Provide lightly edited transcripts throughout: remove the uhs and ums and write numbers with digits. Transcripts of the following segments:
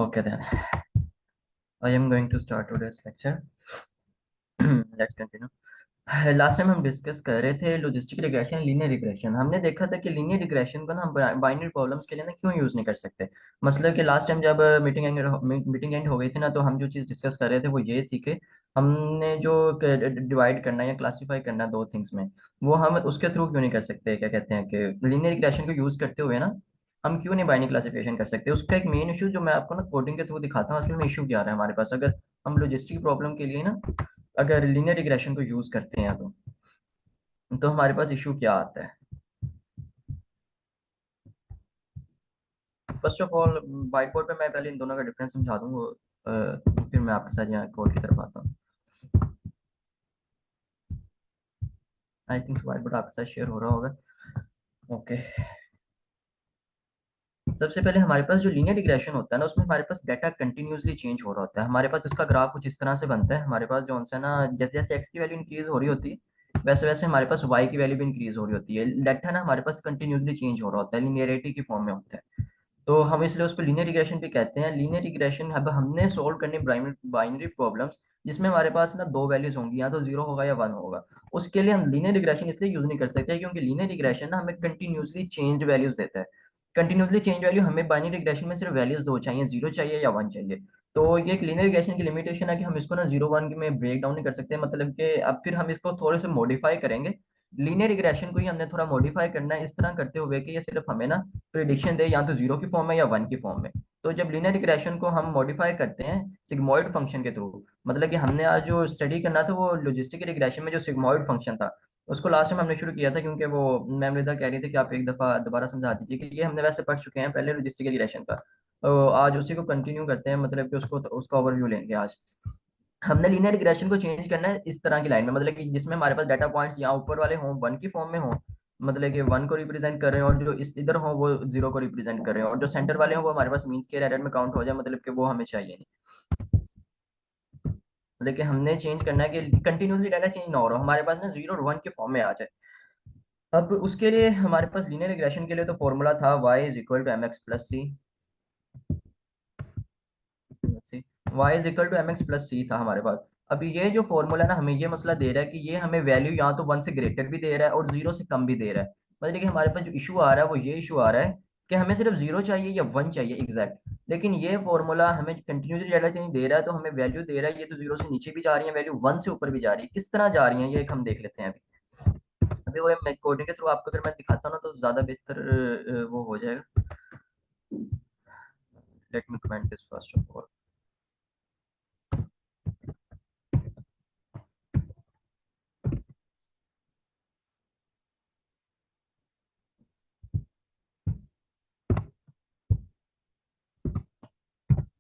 Okay then. I am going to start today's lecture. Let's continue. Last time हम discuss कर रहे थे logistic regression, linear regression. हमने देखा था कि लीनियर रिग्रेशन को ना हम बाइनरी प्रॉब्लम्स के लिए ना क्यों यूज नहीं कर सकते। मतलब कि लास्ट टाइम जब मीटिंग एंड हो गई थी ना, तो हम जो चीज़ डिस्कस कर रहे थे वो ये थी कि हमने जो डिवाइड करना है या क्लासीफाई करना है दो थिंग्स में, वो हम उसके थ्रू क्यों नहीं कर सकते। क्या कहते हैं कि लीनियर रिग्रेशन को यूज करते हुए ना हम क्यों नहीं बाइनरी क्लासिफिकेशन कर सकते। उसका एक मेन इशू जो मैं आपको ना कोडिंग के थ्रू दिखाता हूँ, असल में इशू क्या आ रहा है हमारे पास अगर हम लॉजिस्टिक प्रॉब्लम के लिए ना अगर लीनियर रिग्रेशन को यूज करते हैं तो हमारे पास इशू क्या आता है। First of all white board पे मैं पहले इन दोनों का डिफरेंस समझा दूंगा, फिर मैं आपके साथ यहाँ कोड की तरफ आता हूँ। आई थिंक व्हाइट बोर्ड आपके साथ शेयर हो रहा होगा। ओके। सबसे पहले हमारे पास जो लीनियर रिग्रेशन होता है ना, उसमें हमारे पास डाटा कंटिन्यूसली चेंज हो रहा होता है। हमारे पास उसका ग्राफ कुछ इस तरह से बनता है। हमारे पास जो है ना, जैसे जैसे एक्स की वैल्यू इंक्रीज हो रही होती है वैसे वैसे हमारे पास वाई की वैल्यू भी इंक्रीज हो रही होती है। डाटा ना हमारे पास कंटिन्यूसली चेंज हो रहा होता है, लीनियरिटी की फॉर्म में होता है। तो हम इसलिए उसको लीनियर रिग्रेशन भी कहते हैं। लीनियर रिग्रेशन अब हमने सोल्व करनी बाइनरी प्रॉब्लम्स जिसमें हमारे पास ना दो वैल्यूज होंगी, या तो जीरो होगा या वन होगा। उसके लिए हम लीनियर रिग्रेशन इसलिए यूज नहीं कर सकते क्योंकि लीनियर रिग्रेशन ना हमें कंटिन्यूसली चेंज वैल्यूज देता है। कंटिन्यूसली चेंज वैल्यू हमें बाइनरी रिग्रेशन में सिर्फ वैल्यूज दो चाहिए, जीरो चाहिए या वन चाहिए। तो ये एक लीनियर रिग्रेशन की लिमिटेशन है कि हम इसको ना जीरो वन में ब्रेक डाउन नहीं कर सकते। मतलब कि अब फिर हम इसको थोड़े से मॉडिफाई करेंगे। लीनियर रिग्रेशन को ही हमने थोड़ा मॉडिफाई करना है इस तरह करते हुए कि ये सिर्फ हमें ना प्रिडिक्शन दे या तो जीरो की फॉर्म में या वन की फॉर्म में। तो जब लीनियर रिग्रेशन को हम मॉडिफाई करते हैं सिग्मॉइड फंक्शन के थ्रू, मतलब कि हमने आज जो स्टडी करना था वो लॉजिस्टिक रिग्रेशन में जो सिग्मॉइड फंक्शन था उसको लास्ट टाइम हमने शुरू किया था, क्योंकि वो मैम रिदा कह रही थी कि आप एक दफा दोबारा समझा दीजिए कि ये हमने वैसे पढ़ चुके हैं पहले लॉजिस्टिक रिग्रेशन का। तो आज उसी को कंटिन्यू करते हैं, मतलब कि उसको उसका ओवरव्यू लेंगे आज। हमने लीनियर रिग्रेशन को चेंज करना है इस तरह की लाइन में, मतलब कि जिसमें हमारे पास डाटा पॉइंट्स यहाँ ऊपर वाले हों वन की फॉर्म में हों, मतलब कि वन को रिप्रेजेंट कर रहे हैं, और जो इस इधर हो वो जीरो को रिप्रेजेंट कर रहे हैं, और जो सेंटर वाले हो वो हमारे पास मीन स्क्वायर एरर में काउंट हो जाए, मतलब कि वो हमें चाहिए नहीं। मतलब कि हमने चेंज करना है कि कंटिन्यूसली डाटा चेंज ना हो रहा हो, हमारे पास ना जीरो और वन के फॉर्म में आ जाए। अब उसके लिए हमारे पास लीनियर रिग्रेशन के लिए तो फॉर्मूला था y is equal to M X plus C. Y is equal to M X plus C था हमारे पास। अभी ये जो फॉर्मूला है ना हमें ये मसला दे रहा है कि ये हमें वैल्यू यहाँ तो वन से ग्रेटर भी दे रहा है और जीरो से कम भी दे रहा है। मतलब कि हमारे पास जो इशू आ रहा है वो ये इशू आ रहा है कि हमें सिर्फ जीरो चाहिए या वन चाहिए एग्जैक्ट। लेकिन ये फॉर्मूला हमें कंटिन्यूसली डाटा चेंज दे रहा है, तो हमें वैल्यू दे रहा है ये तो जीरो से नीचे भी जा रही है वैल्यू, वन से ऊपर भी जा रही है। किस तरह जा रही है ये एक हम देख लेते हैं अभी। अभी वो मैं कोडिंग के थ्रू आपको अगर मैं दिखाता हूँ ना तो ज्यादा बेहतर वो हो जाएगा। Let me comment this first of all.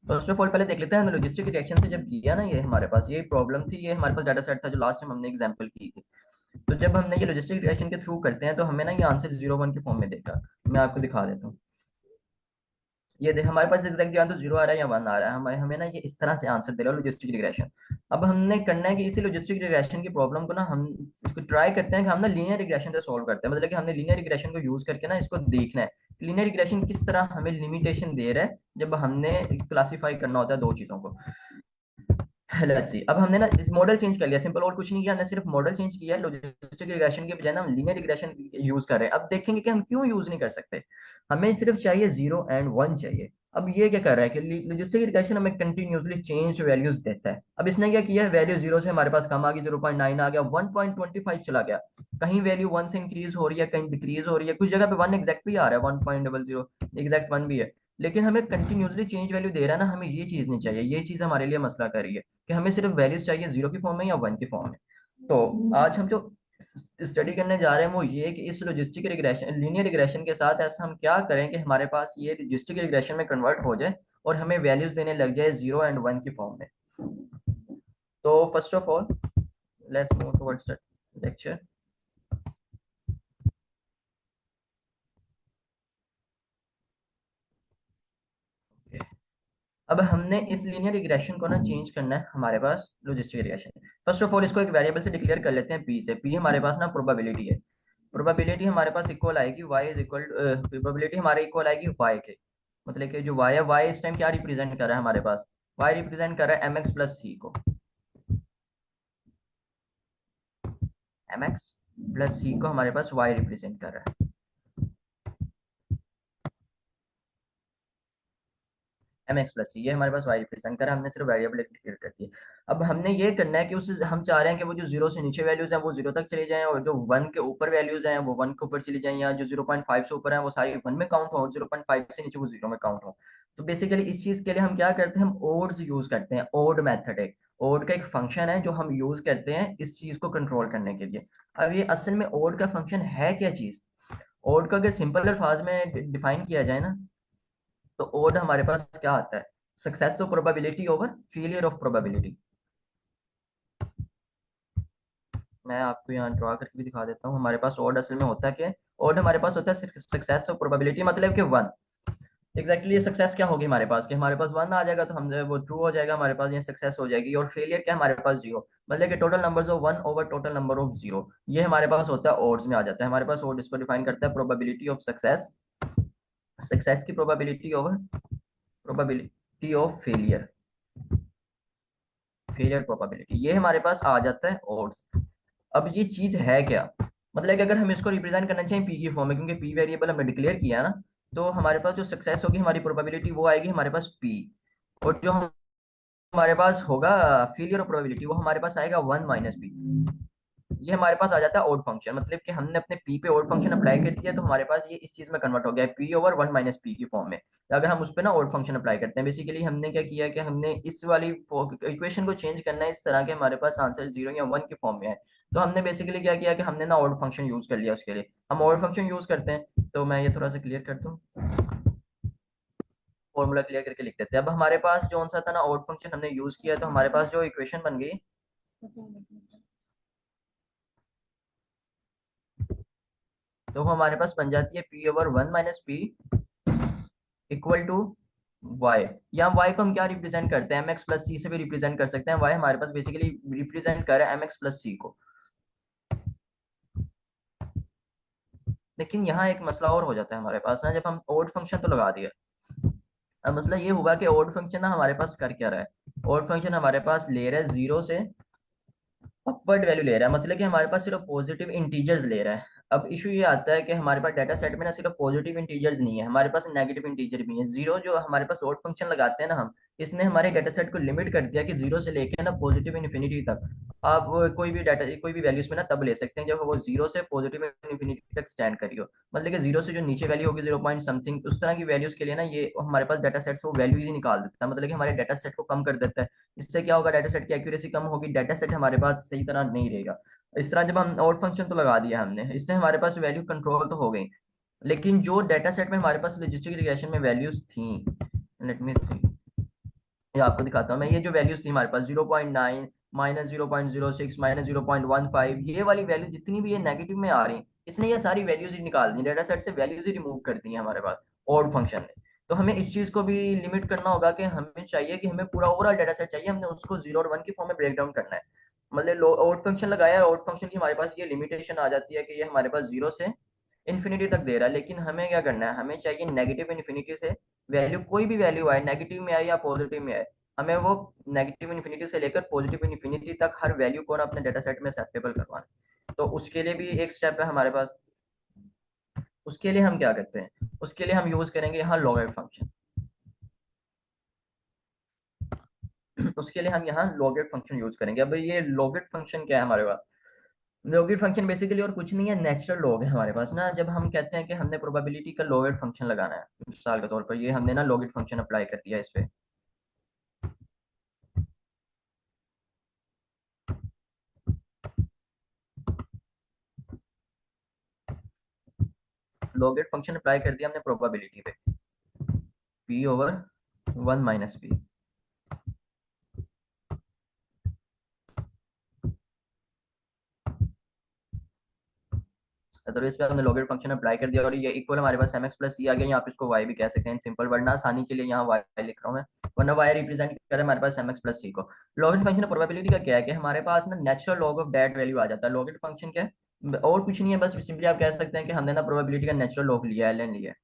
First of all पहले देख लेते हैं लॉजिस्टिक रिएक्शन से जब किया ना, ये हमारे पास ये प्रॉब्लम थी, ये हमारे पास डाटा सेट था जो लास्ट टाइम हमने एग्जांपल की थी। तो जब हमने ये लॉजिस्टिक रिएक्शन के थ्रू करते हैं तो हमें ना ये आंसर जीरो वन के फॉर्म में देगा। मैं आपको दिखा देता हूँ। ये देख हमारे पास एग्जैक्ट या तो जीरो आ रहा है या वन आ रहा है, हमें हमें ना ये इस तरह से आंसर दे रहा है लॉजिस्टिक रिग्रेशन। अब हमने करना है कि इसी लॉजिस्टिक रिग्रेशन की प्रॉब्लम को ना हम इसको ट्राई करते हैं कि हम ना लीनियर रिग्रेशन से सॉल्व करते हैं। मतलब कि हमने लीनियर रिग्रेशन को यूज करके ना इसको देखना है लीनियर रिग्रेशन किस तरह हमें लिमिटेशन दे रहा है जब हमने क्लासीफाई करना होता है दो चीजों को। Let's see. अब हमने ना इस मॉडल चेंज कर लिया, सिंपल और कुछ नहीं किया, हमने सिर्फ मॉडल चेंज किया है। लॉजिस्टिक रिग्रेशन के बजाय ना हम लीनियर रिग्रेशन यूज कर रहे हैं। अब देखेंगे कि हम क्यों यूज नहीं कर सकते। हमें सिर्फ चाहिए जीरो एंड वन चाहिए। अब ये क्या कर रहा है कि लॉजिस्टिक रिग्रेशन हमें कंटिन्यूसली चेंज वैल्यूज देता है। अब इसने क्या किया है, वैल्यू जीरो से हमारे पास कम आ गई, 0.9 आ गया, 1.25 चला गया। कहीं वैल्यू वन से इंक्रीज हो रही है, कहीं डिक्रीज हो रही है, कुछ जगह पे वन एग्जैक्ट भी आ रहा है, 1.00 एग्जैक्ट वन भी है। लेकिन हमें कंटिन्यूसली चेंज वैल्यू दे रहा है ना, हमें ये चीज नहीं चाहिए। ये चीज हमारे लिए मसला कर रही है कि हमें सिर्फ वैल्यूज चाहिए जीरो की फॉर्म में या वन की फॉर्म में। तो आज हम जो स्टडी करने जा रहे हैं वो ये कि इस लॉजिस्टिक रिग्रेशन लीनियर रिग्रेशन के साथ ऐसा हम क्या करें कि हमारे पास ये लॉजिस्टिक रिग्रेशन में कन्वर्ट हो जाए और हमें वैल्यूज देने लग जाए जीरो एंड वन की फॉर्म में। तो first of all let's move towards the lecture. अब हमने इस लीनियर रिग्रेशन को ना चेंज करना है हमारे पास logistic regression. First of all इसको एक वेरिएबल से डिक्लेयर कर लेते हैं पी से। पी हमारे पास ना प्रोबेबिलिटी है। प्रोबेबिलिटी हमारे पास इक्वल आएगी y इज इक्वल प्रोबेबिलिटी हमारे इक्वल आएगी y के। मतलब कि जो वाई है, वाई इस टाइम क्या रिप्रेजेंट कर रहा है हमारे पास, वाई रिप्रेजेंट कर रहा है एम एक्स प्लस सी को, एम एक्स प्लस सी को हमारे पास वाई रिप्रेजेंट कर रहा है। एम एक्स प्लस सी, ये हमारे पास वाई रिप्रेजेंट करा, हमने सिर्फ वेरिएबल क्लियर कर दी है। अब हमने ये करना है कि उस हम चाह रहे हैं कि वो जो जीरो से नीचे वैल्यूज हैं वो जीरो तक चली जाएं, और जो वन के ऊपर वैल्यूज हैं वो वन के ऊपर चली जाएं, या जो 0.5 से ऊपर है वो सारी वन में काउंट हो, और 0.5 से नीचे वो जीरो में काउंट हो। तो बेसिकली इस चीज के लिए हम क्या करते हैं, हम ओड्स यूज करते हैं, ओड मेथड है। ओड का एक फंक्शन है जो हम यूज करते हैं इस चीज को कंट्रोल करने के लिए। अब ये असल में ओड का फंक्शन है क्या चीज, ओड का अगर सिंपल अल्फाज में डिफाइन किया जाए ना, तो ओड हमारे पास क्या आता है, success of probability over failure of probability. मैं आपको यहाँ ड्रॉ करके भी दिखा देता हूँ। हमारे पास ओड असल में होता है कि ओड हमारे पास होता है सक्सेस ऑफ प्रोबेबिलिटी, मतलब कि वन। एग्जैक्टली ये सक्सेस क्या होगी हमारे पास, कि हमारे पास वन आ जाएगा तो हम वो ट्रू हो जाएगा, हमारे पास ये सक्सेस हो जाएगी। और फेलियर क्या है हमारे पास, जीरो, मतलब कि total numbers of one over total number of zero, ये हमारे पास होता है ओड्स में आ जाता है। हमारे पास ओड इसको डिफाइन करता है प्रोबेबिलिटी ऑफ सक्सेस, सक्सेस की probability over probability of failure, failure probability, ये हमारे पास आ जाता है ओड्स। अब ये चीज है क्या, मतलब कि अगर हम इसको रिप्रेजेंट करना चाहिए पी की फॉर्म में, क्योंकि पी वेरिएबल हमने डिक्लेयर किया है ना, तो हमारे पास जो सक्सेस होगी हमारी प्रोबेबिलिटी वो आएगी हमारे पास पी, और जो हमारे पास होगा फेलियर प्रोबेबिलिटी वो हमारे पास आएगा वन माइनस पी। ये हमारे पास आ जाता है ओड फंक्शन, मतलब कि हमने अपने पी पे ओड फंक्शन अप्लाई कर दिया तो हमारे पास ये इस चीज में कन्वर्ट हो गया है P over one minus P की फॉर्म में। तो अगर हम उस पर ना ओड फंक्शन अप्लाई करते हैं, बेसिकली हमने क्या किया है कि हमने इस वाली इक्वेशन को चेंज करना है इस तरह के हमारे पास आंसर जीरो या वन की फॉर्म में है। तो हमने बेसिकली क्या किया कि हमने ना ओड फंक्शन यूज कर लिया, उसके लिए हम ओड फंक्शन यूज करते हैं। तो मैं ये थोड़ा सा क्लियर कर दूं, फॉर्मूला क्लियर करके लिख देते हैं। अब हमारे पास जो सा था ना ओड फंक्शन हमने यूज किया, तो हमारे पास जो इक्वेशन बन गई, तो वो हमारे पास बन जाती है P over one minus P equal to Y. यहाँ वाई को हम क्या रिप्रेजेंट करते हैं, एम एक्स प्लस सी से भी रिप्रेजेंट कर सकते हैं। वाई हमारे पास बेसिकली रिप्रेजेंट कर रहा है एम एक्स प्लस सी को। लेकिन यहाँ एक मसला और हो जाता है हमारे पास ना, जब हम ओड फंक्शन तो लगा दिया, अब मसला ये हुआ कि ओड फंक्शन ना हमारे पास कर क्या रहा है, ओड फंक्शन हमारे पास ले रहा है जीरो से अपवर्ड वैल्यू ले रहा है, मतलब कि हमारे पास सिर्फ पॉजिटिव इंटीजर्स ले रहा है। अब इशू ये आता है कि हमारे पास डाटा सेट में ना सिर्फ पॉजिटिव इंटीजर्स नहीं है, हमारे पास नेगेटिव इंटीजर भी है। जीरो जो हमारे पास डॉट फंक्शन लगाते हैं ना हम, इसने हमारे डाटा सेट को लिमिट कर दिया कि जीरो से लेके ना पॉजिटिव इन्फिनिटी तक आप कोई भी डाटा कोई भी वैल्यूज में ना तब ले सकते हैं जब वो जीरो से पॉजिटिव इन्फिनिटी तक स्टैंड करी हो। मतलब कि जीरो से जो नीचे वैल्यू होगी जीरो पॉइंट समथिंग, उस तरह की वैल्यूज के लिए ना ये हमारे पास डाटा सेट से वो वैल्यूज ही निकाल देता है, मतलब कि हमारे डाटा सेट को कम कर देता है। इससे क्या होगा, डाटा सेट की एक्यूरेसी कम होगी, डाटा सेट हमारे पास सही तरह नहीं रहेगा। इस तरह जब हम आउट फंक्शन तो लगा दिया हमने, इससे हमारे पास वैल्यू कंट्रोल तो हो गई, लेकिन जो डाटा सेट में हमारे पास लॉजिस्टिक रिग्रेशन में वैल्यूज थी, लेट मी सी, ये आपको दिखाता हूँ मैं, ये जो वैल्यूज थी हमारे पास 0.9 माइनस 0.06 माइनस 0.15, ये वाली वैल्यू जितनी भी ये नेगेटिव में आ रही, इसने ये सारी वैल्यूज ही निकाल दी, डाटा सेट से वैल्यूज ही रिमूव कर दी है हमारे पास ऑड फंक्शन ने। तो हमें इस चीज को भी लिमिट करना होगा कि हमें चाहिए कि हमें पूरा ओवरऑल डाटा सेट चाहिए, हमने उसको जीरो और वन की फॉर्म में ब्रेक डाउन करना है। मतलब आउट फंक्शन लगाया, आउट फंक्शन की हमारे पास ये लिमिटेशन आ जाती है कि ये हमारे पास जीरो से इन्फिनिटी तक दे रहा है, लेकिन हमें क्या करना है, हमें चाहिए नेगेटिव इन्फिनिटी से वैल्यू, कोई भी वैल्यू आए, नेगेटिव में आए या पॉजिटिव में आए, हमें वो नेगेटिव इन्फिनिटी से लेकर पॉजिटिव इन्फिनिटी तक हर वैल्यू को ना अपने डाटा सेट में एक्सेप्टेबल करवाना है। तो उसके लिए भी एक स्टेप है हमारे पास, उसके लिए हम क्या करते हैं, उसके लिए हम यूज करेंगे यहाँ लॉगरिथम फंक्शन। उसके लिए हम यहाँ लॉगरिथम फंक्शन यूज करेंगे। अब ये लॉगरिथम फंक्शन क्या है हमारे पास, लॉगरिथम फंक्शन बेसिकली और कुछ नहीं है, नेचुरल लॉग है हमारे पास ना। जब हम कहते हैं कि हमने प्रोबेबिलिटी का लॉगरिथम फंक्शन लगाना है, मिसाल के तौर पर ये हमने ना लॉगरिथम फंक्शन अप्लाई कर दिया इस पे, लॉगरिथम फंक्शन अप्लाई कर दिया हमने प्रोबेबिलिटी पे, P over one minus P. तो इस पे हमने लॉगरिथम फंक्शन अप्लाई कर दिया और ये इक्वल हमारे पास mx प्लस सी आ गया, यहाँ पे इसको y भी कह सकते हैं सिंपल, वरना आसानी के लिए यहाँ y लिख रहा हूँ मैं, वरना y रिप्रेजेंट कर रहा है हमारे पास mx प्लस सी को। लॉगरिथम फंक्शन प्रोबेबिलिटी का क्या है कि हमारे पास ना natural log of that value आ जाता है। लॉगरिथम फंक्शन क्या है और कुछ नहीं है, बस सिंपली आप कह सकते हैं कि हमने ना प्रोबेबिलिटी का नेचुरल लॉग लिया है, ln लिया है।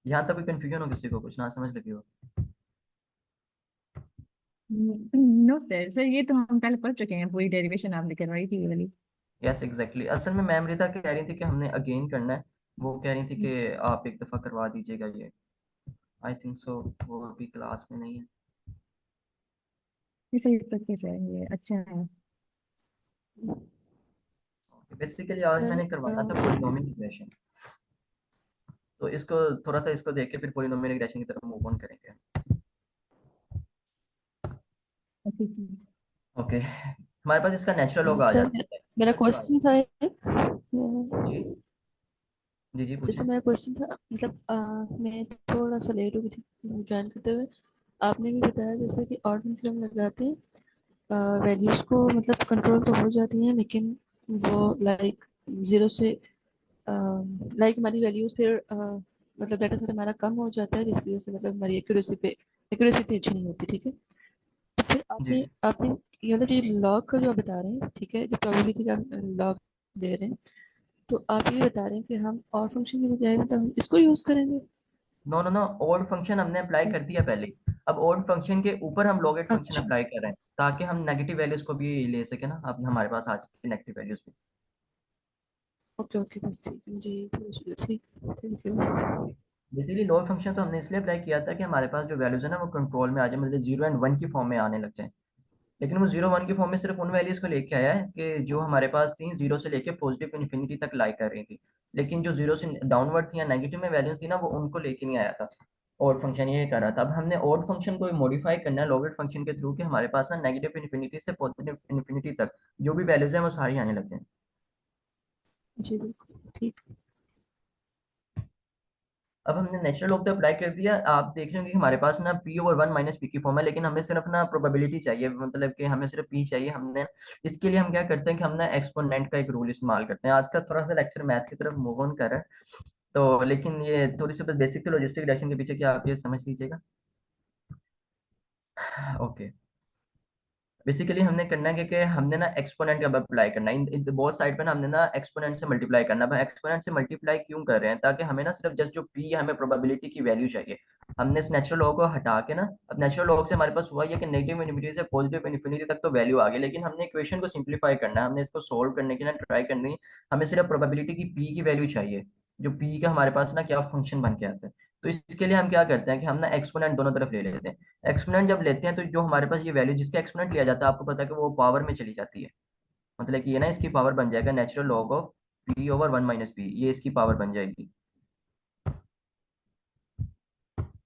यहाँ तक कोई कंफ्यूजन हो किसी को, कुछ ना समझ लगी हो? नो सर, सर ये तो हम पहले पढ़ चुके हैं, पूरी डेरिवेशन आपने करवाई थी ये वाली। यस एग्जैक्टली, असल में मैम रिता कह रही थी कि हमने अगेन करना है। वो कह रही थी हम्म, कि आप एक दफ़ा करवा दीजिएगा ये। आई थिंक सो वो अभी क्लास में नहीं है। ये सही तरीके से है, ये अच्छा है। बेसिकली आज सर मैंने करवाना था पॉलिनोमियल रिग्रेशन। तो इसको थोड़ा सा इसको देख के फिर पॉलिनोमियल रिग्रेशन की तरफ मूव ऑन करेंगे। ठीक है। ओके, हमारे पास इसका नेचुरल लॉग आ सर जाता है। मेरा क्वेश्चन था एक जी जी जी जैसे पूछें। मेरा क्वेश्चन था मतलब मैं थोड़ा सा लेट हो गई थी ज्वाइन करते हुए। आपने भी बताया जैसे कि ऑर्डर फिल्म लगाते हैं वैल्यूज को मतलब कंट्रोल तो हो जाती हैं, लेकिन वो लाइक जीरो से लाइक हमारी वैल्यूज फिर मतलब डाटा सेट हमारा कम हो जाता है, जिसकी वजह से मतलब हमारी एक्यूरेसी इतनी अच्छी नहीं होती, ठीक है। तो फिर जी आपने आपने ये मतलब ये लॉग का जो आप बता रहे हैं, ठीक है, जो प्रोबेबिलिटी का लॉग ले रहे हैं, तो आप ये बता रहे हैं कि हम और फंक्शन की बजाय मतलब हम इसको यूज करेंगे। No no no, odd function हमने अप्लाई कर दिया पहले। अब ओड फंक्शन के ऊपर हम लॉगेट फंक्शन अच्छा। अप्लाई कर रहे हैं ताकि हम नेगेटिव वैल्यूज को भी ले सके ना। अब हमारे पास आ सके नेगेटिव वैल्यूज भी। ओके ओके, बस ठीक है, मुझे ठीक, thank you. Basically load function तो हमने इसलिए अप्लाई किया था कि हमारे पास जो वैल्यूज है ना वो कंट्रोल में आ जाए, मतलब 0 एंड 1 की फॉर्म में आने लग जाए। लेकिन वो 0 1 की फॉर्म में सिर्फ उन वैल्यूज को लेके आया है कि जो हमारे पास थी, जीरो से लेके पॉजिटिव इन्फिनिटी तक लाई कर रही थी। लेकिन जो जीरो से डाउनवर्ड थी या नेगेटिव में वैल्यूज थी ना, वो उनको लेके नहीं आया था। ओड फंक्शन ये कर रहा था। अब हमने ओड फंक्शन को मॉडिफाई करना है लॉगेट फंक्शन के थ्रू कि हमारे पास ना नेगेटिव इन्फिनिटी से पॉजिटिव इन्फिनिटी तक जो भी वैल्यूज हैं वो सारी आने लग जाए। जी बिल्कुल ठीक। अब हमने नेचुरल लॉग तो अप्लाई कर दिया। आप देख रहे होंगे कि हमारे पास ना P over one minus P की फॉर्म है, लेकिन हमें सिर्फ ना प्रोबेबिलिटी चाहिए, मतलब कि हमें सिर्फ पी चाहिए। हमने इसके लिए हम क्या करते हैं कि हम ना एक्सपोनेंट का एक रूल इस्तेमाल करते हैं। आज का थोड़ा सा लेक्चर मैथ की तरफ मूव ऑन कर रहा है, तो लेकिन ये थोड़ी सी बस बेसिक लॉजिस्टिक रिलेशन के पीछे क्या आप ये समझ लीजिएगा। ओके, बेसिकली हमने करना है कि हमने ना एक्सपोनेंट का अप्लाई करना है इन बोथ साइड पे ना। हमने ना एक्सपोनेंट से मल्टीप्लाई करना है। एक्सपोनेंट से मल्टीप्लाई क्यों कर रहे हैं? ताकि हमें ना सिर्फ जस्ट जो पी हमें प्रोबेबिलिटी की वैल्यू चाहिए। हमने इस नेचुरल लॉ को हटा के ना, अब नेचुरल लॉ से हमारे पास हुआ ये कि नेगेटिव इन्फिनिटी से पॉजिटिव इन्फिनिटी तक तो वैल्यू आ गई, लेकिन हमने इक्वेशन को सिंप्लीफाई करना है। हमने इसको सोल्व करने की ना ट्राई करनी है। हमें सिर्फ प्रोबेबिलिटी की पी की वैल्यू चाहिए, जो पी का हमारे पास ना क्या फंक्शन बन के आता है। तो इसके लिए हम क्या करते हैं कि हम ना एक्सपोनेंट दोनों तरफ ले लेते हैं। एक्सपोनेंट जब लेते हैं तो जो हमारे पास ये वैल्यू जिसका एक्सपोनेंट लिया जाता है, आपको पता है कि वो पावर में चली जाती है। मतलब कि ये ना इसकी पावर बन जाएगा natural log of P over one minus P, ये इसकी पावर बन जाएगी।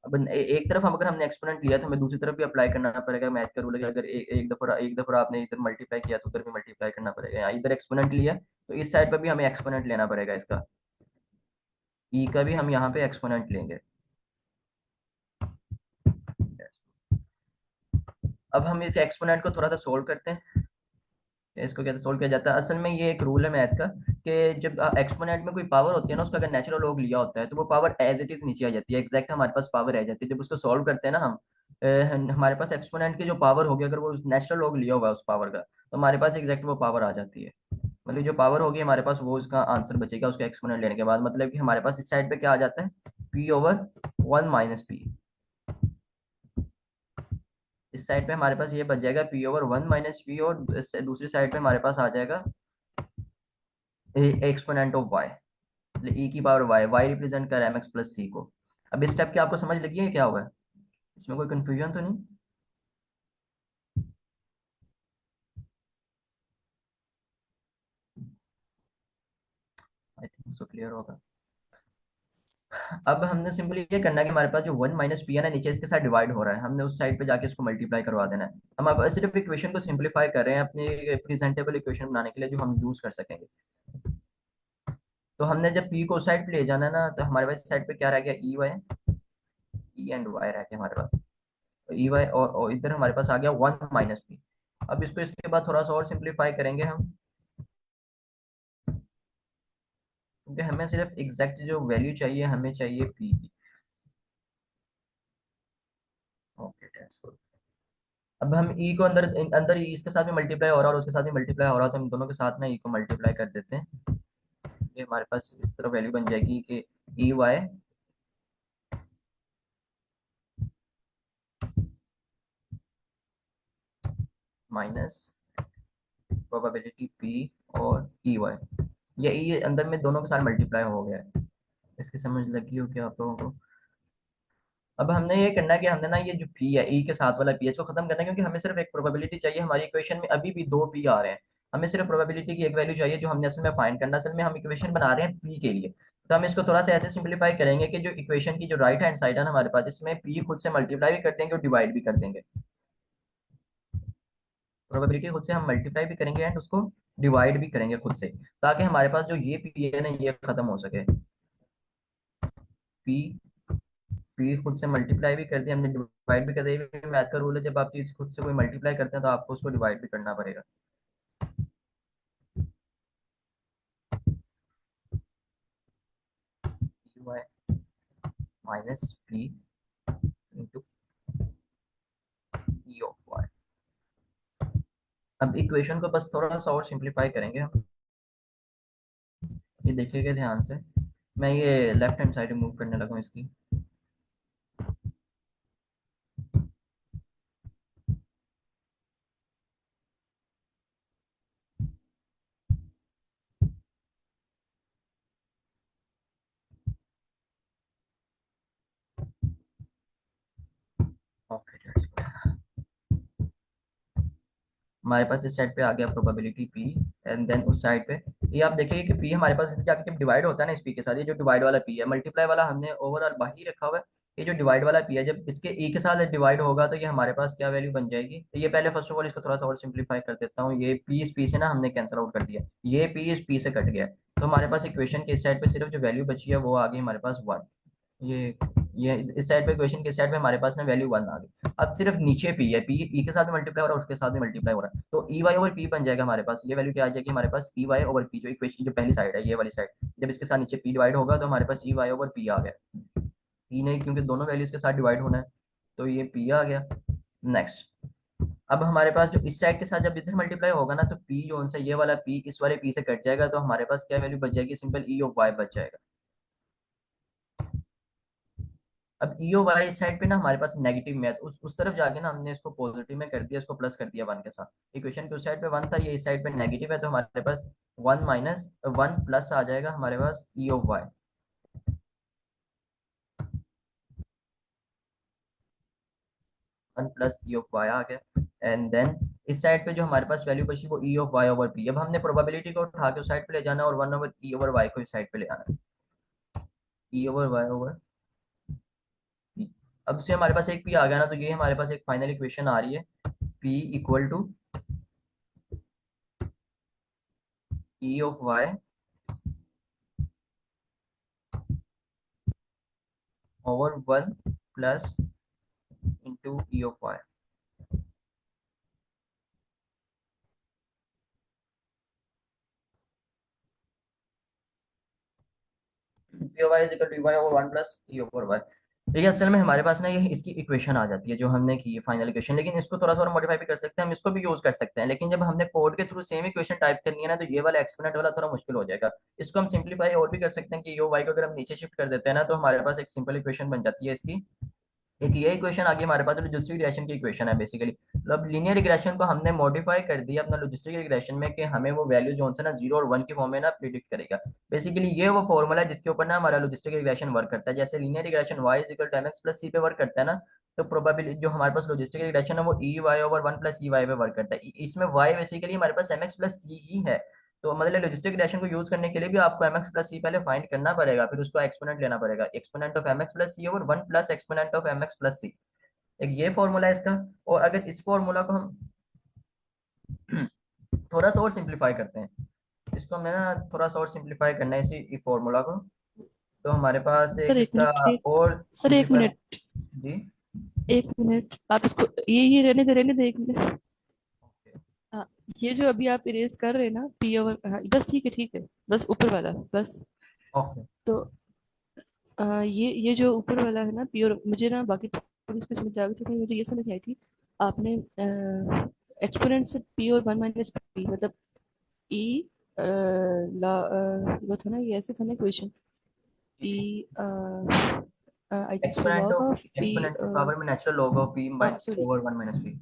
अब एक तरफ हम अगर हमने एक्सपोनेंट लिया तो हमें दूसरी तरफ भी अप्लाई करना पड़ेगा मैथ का रूल है कि अगर एक दफा आपने इधर मल्टीप्लाई किया तो उधर भी मल्टीप्लाई करना पड़ेगा। यहाँ इधर एक्सपोनेंट लिया तो इस साइड पर भी हमें एक्सपोनेंट लेना पड़ेगा इसका। ई का भी हम यहाँ पे एक्सपोनेंट लेंगे। अब हम इस एक्सपोनेंट को थोड़ा सा सोल्व करते हैं। इसको कैसे सोल्व किया जाता है? असल में ये एक रूल है मैथ का कि जब एक्सपोनेंट में कोई पावर होती है ना, उसका अगर नेचुरल लॉग लिया होता है तो वो पावर एज इट इज नीचे आ जाती है। एग्जैक्ट हमारे पास पावर रह जाती है। जब उसको सॉल्व करते हैं ना हम, हमारे पास एक्सपोनेंट की जो पावर होगी, अगर वो नेचुरल लॉग लिया होगा उस पावर का, तो हमारे पास एग्जैक्ट वो पावर आ जाती है। मतलब जो पावर होगी हमारे पास वो उसका आंसर बचेगा उसका एक्सपोनेंट लेने के बाद। मतलब कि हमारे पास इस साइड पे क्या आ जाता है, P over one minus P. इस साइड पे हमारे पास ये बच जाएगा P over one minus P, और दूसरी साइड पे हमारे पास आ जाएगा एक्सपोनेंट ऑफ वाई, मतलब ई की पावर वाई। वाई रिप्रेजेंट कर एम एक्स प्लस सी को। अब इस स्टेप की आपको समझ लगी है क्या हुआ है? इसमें कोई कंफ्यूजन तो नहीं? आई थिंक सो क्लियर होगा। अब हमने सिंपली ये करना है कि हमारे पास जो वन माइनस पी है ना, नीचे इसके साथ डिवाइड हो रहा है, हमने उस साइड पे जाके इसको मल्टीप्लाई करवा देना है। हम अब सिर्फ इक्वेशन को सिंपलीफाई कर रहे हैं अपनी प्रेजेंटेबल इक्वेशन बनाने के लिए जो हम यूज कर सकेंगे। तो हमने जब पी को उस साइड पे ले जाना है ना, तो हमारे पास साइड पे क्या रह गया, e Y. E and Y रह गया हमारे पास। ई वाई और इधर हमारे पास आ गया वन माइनस पी। अब इसको इसके बाद थोड़ा सा और सिंपलीफाई करेंगे हम, क्योंकि हमें सिर्फ एग्जैक्ट जो वैल्यू चाहिए, हमें चाहिए पी की। Okay transfer. अब हम ई को अंदर अंदर ई इसके साथ भी मल्टीप्लाई हो रहा है और उसके साथ भी मल्टीप्लाई हो रहा है, तो हम दोनों के साथ ना ई को मल्टीप्लाई कर देते हैं। ये हमारे पास इस तरह वैल्यू बन जाएगी कि e Y minus probability P और ई वाई, ये ई अंदर में दोनों के साथ मल्टीप्लाई हो गया है। इसकी समझ लगी हो क्या आप लोगों को? अब हमने ये करना है कि हमने ना ये जो पी है, ई के साथ वाला पी, इसको खत्म करना है, क्योंकि हमें सिर्फ एक प्रोबेबिलिटी चाहिए। हमारी इक्वेशन में अभी भी दो पी आ रहे हैं, हमें सिर्फ प्रोबेबिलिटी की एक वैल्यू चाहिए जो हमने असल में फाइंड करना। असल में हम इक्वेशन बना रहे हैं पी के लिए, तो हम इसको थोड़ा सा ऐसे सिंप्लीफाई करेंगे कि जो इक्वेशन की जो राइट हैंड साइड है ना हमारे पास, इसमें पी खुद से मल्टीप्लाई भी कर देंगे और डिवाइड भी कर देंगे। प्रोबेबिलिटी खुद से हम मल्टीप्लाई भी करेंगे एंड उसको डिवाइड भी करेंगे खुद से, ताकि हमारे पास जो ये पी है ना ये खत्म हो सके। पी पी खुद से मल्टीप्लाई भी कर दिया हमने, डिवाइड भी कर दिया। ये मैथ का रूल है, जब आप चीज खुद से कोई मल्टीप्लाई करते हैं तो आपको उसको डिवाइड भी करना पड़ेगा। Y minus P into e of Y. अब इक्वेशन को बस थोड़ा सा और सिंप्लीफाई करेंगे हम, ये देखिएगा ध्यान से। मैं ये लेफ्ट हैंड साइड मूव करने लगा हूँ इसकी। ओके, हमारे पास इस साइड पे आ गया प्रोबेबिलिटी पी, एंड देन उस साइड पे ये आप देखिए कि पी हमारे पास जाके जब डिवाइड होता है ना इस पी के साथ, ये जो डिवाइड वाला पी है, मल्टीप्लाई वाला हमने ओवरऑल बाहर रखा हुआ है। ये जो डिवाइड वाला पी है, जब इसके ई के साथ डिवाइड होगा तो ये हमारे पास क्या वैल्यू बन जाएगी? तो ये पहले फर्स्ट ऑफ ऑल इसको थोड़ा सा और सिंप्लीफाई कर देता हूँ। ये पी इस पी से ना हमने कैंसिल आउट कर दिया, ये पी इस पी से कट गया, तो हमारे पास इक्वेशन के इस साइड पे सिर्फ जो वैल्यू बची है वो आ गई हमारे पास वन। ये ये इस साइड पे इक्वेशन के साइड पे हमारे पास ना वैल्यू वन आ गई। अब सिर्फ नीचे पी है, पी ई के साथ भी मल्टीप्लाई हो रहा है, उसके साथ भी मल्टीप्लाई हो रहा है, तो ई वाई ओवर पी बन जाएगा हमारे पास। ये वैल्यू क्या आ जाएगी हमारे पास? ई वाई ओवर पी, जो इक्वेशन जो पहली साइड है ये वाली साइड, जब इसके साथ नीचे पी डिवाइड होगा तो हमारे पास ई वाई ओवर पी आ गया। पी नहीं, क्योंकि दोनों वैल्यूज के साथ डिवाइड होना है, तो ये पी आ गया। नेक्स्ट, अब हमारे पास जो इस साइड के साथ जब इधर मल्टीप्लाई होगा ना, तो पी जो उनसे ये वाला पी इस वाले पी से कट जाएगा, तो हमारे पास क्या वैल्यू बच जाएगी? सिंपल ई ऑफ वाई बच जाएगा। अब ई ओ वाई साइड पे ना हमारे पास नेगेटिव में है, तो उस तरफ जाके ना हमने इसको पॉजिटिव में कर दिया, इसको प्लस कर दिया वन के साथ। इक्वेशन के उस साइड पे वन था, ये इस साइड पे नेगेटिव है, तो हमारे पास वन माइनस वन प्लस आ जाएगा हमारे पास E of Y. One plus E of Y आ गया, एंड देन इस साइड पे जो हमारे पास वैल्यू बची वो e of Y over P. अब हमने प्रोबेबिलिटी को उठा के उस साइड पे ले जाना और one over e over Y को इस साइड पे ले आना, e over Y over P. अब से हमारे पास एक पी आ गया ना, तो ये हमारे पास एक फाइनल इक्वेशन आ रही है, P equal to e of Y over one plus into e of Y. P Y is equal to Y over one plus e over Y. देखिए असल में हमारे पास ना ये इसकी इक्वेशन आ जाती है जो हमने की है फाइनल इक्वेशन, लेकिन इसको थोड़ा सा और मॉडिफाई भी कर सकते हैं, हम इसको भी यूज कर सकते हैं। लेकिन जब हमने कोड के थ्रू सेम इक्वेशन टाइप करनी है ना, तो ये वाला एक्सपोनेंट वाला थोड़ा मुश्किल हो जाएगा। इसको हम सिंप्लीफाई और भी कर सकते हैं कि यो वाई को अगर हम नीचे शिफ्ट कर देते हैं ना, तो हमारे पास एक सिंपल इक्वेशन बन जाती है इसकी। एक ये इक्वेशन आ गई हमारे पास, जो लॉजिस्टिक रिग्रेशन की इक्वेशन है बेसिकली। मतलब लीनियर रिग्रेशन को हमने मॉडिफाई कर दिया अपना लॉजिस्टिक रिग्रेशन में, कि हमें वो वैल्यू जो है ना जीरो और वन के फॉर्म में ना प्रिडिक्ट करेगा। बेसिकली ये वो फॉर्मूला है जिसके ऊपर ना हमारा लॉजिस्टिक रिग्रेशन वर्क करता है। जैसे linear regression Y is equal to M X plus C पे वर्क करता है ना, तो प्रोबेबिलिटी जो हमारे पास लॉजिस्टिक रिग्रेशन है वो e Y over one plus e Y पे वर्क करता है। इसमें वाई बेसिकली हमारे पास एम एक्स प्लस सी ही है, तो मतलब लॉजिस्टिक रिलेशन को यूज करने के लिए भी आपको एम एक्स प्लस सी पहले फाइंड करना पड़ेगा, फिर उसको एक्सपोनेंट लेना पड़ेगा, exponent of M X plus C over one plus exponent of M X plus C. एक ये फॉर्मूला है इसका। और अगर इस फॉर्मूला को हम थोड़ा सा और सिंप्लीफाई करते हैं, इसको हमने ना थोड़ा सा और सिंप्लीफाई करना है इसी फॉर्मूला को, तो हमारे पास सर एक एक इसका मिनट, एक और सर एक सिंप्लीफाई। मिनट, जी, एक मिनट आप इसको ये रहने दे एक मिनट। हाँ, ये जो अभी आप इरेज कर रहे हैं ना पी ओवर, हाँ बस ठीक है, बस ऊपर वाला बस। ओके। तो ये जो ऊपर वाला है ना पी, और मुझे ना बाकी थोड़ी इसमें समझ आ गई थी, मुझे ये समझ नहीं आई थी। आपने एक्सपोनेंट से पी और वन माइनस पी मतलब ई वो था ना, ये ऐसे था ना question, P I think so log of P. Exponent की पावर में नेचुरल लॉग ऑफ पी हाँ sorry, over one minus P.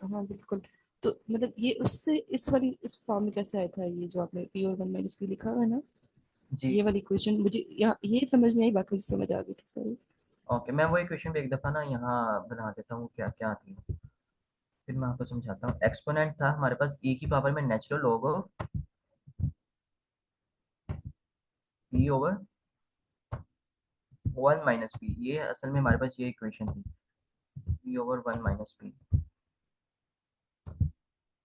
हाँ बिल्कुल। तो मतलब ये उससे इस वाली इस फॉर्म में कैसे आया था, ये जो आपने पी और वन माइनस पी लिखा हुआ है ना, जी। ये वाली क्वेश्चन मुझे यहाँ ये समझ नहीं आई, बाकी मुझे समझ आ गई थी सारी। ओके, मैं वो क्वेश्चन भी एक दफ़ा ना यहाँ बना देता हूँ, क्या क्या थी, फिर मैं आपको समझाता हूँ। एक्सपोनेंट था हमारे पास ई की पावर में natural log e over one minus P, ये असल में हमारे पास ये इक्वेशन थी, e over one minus P.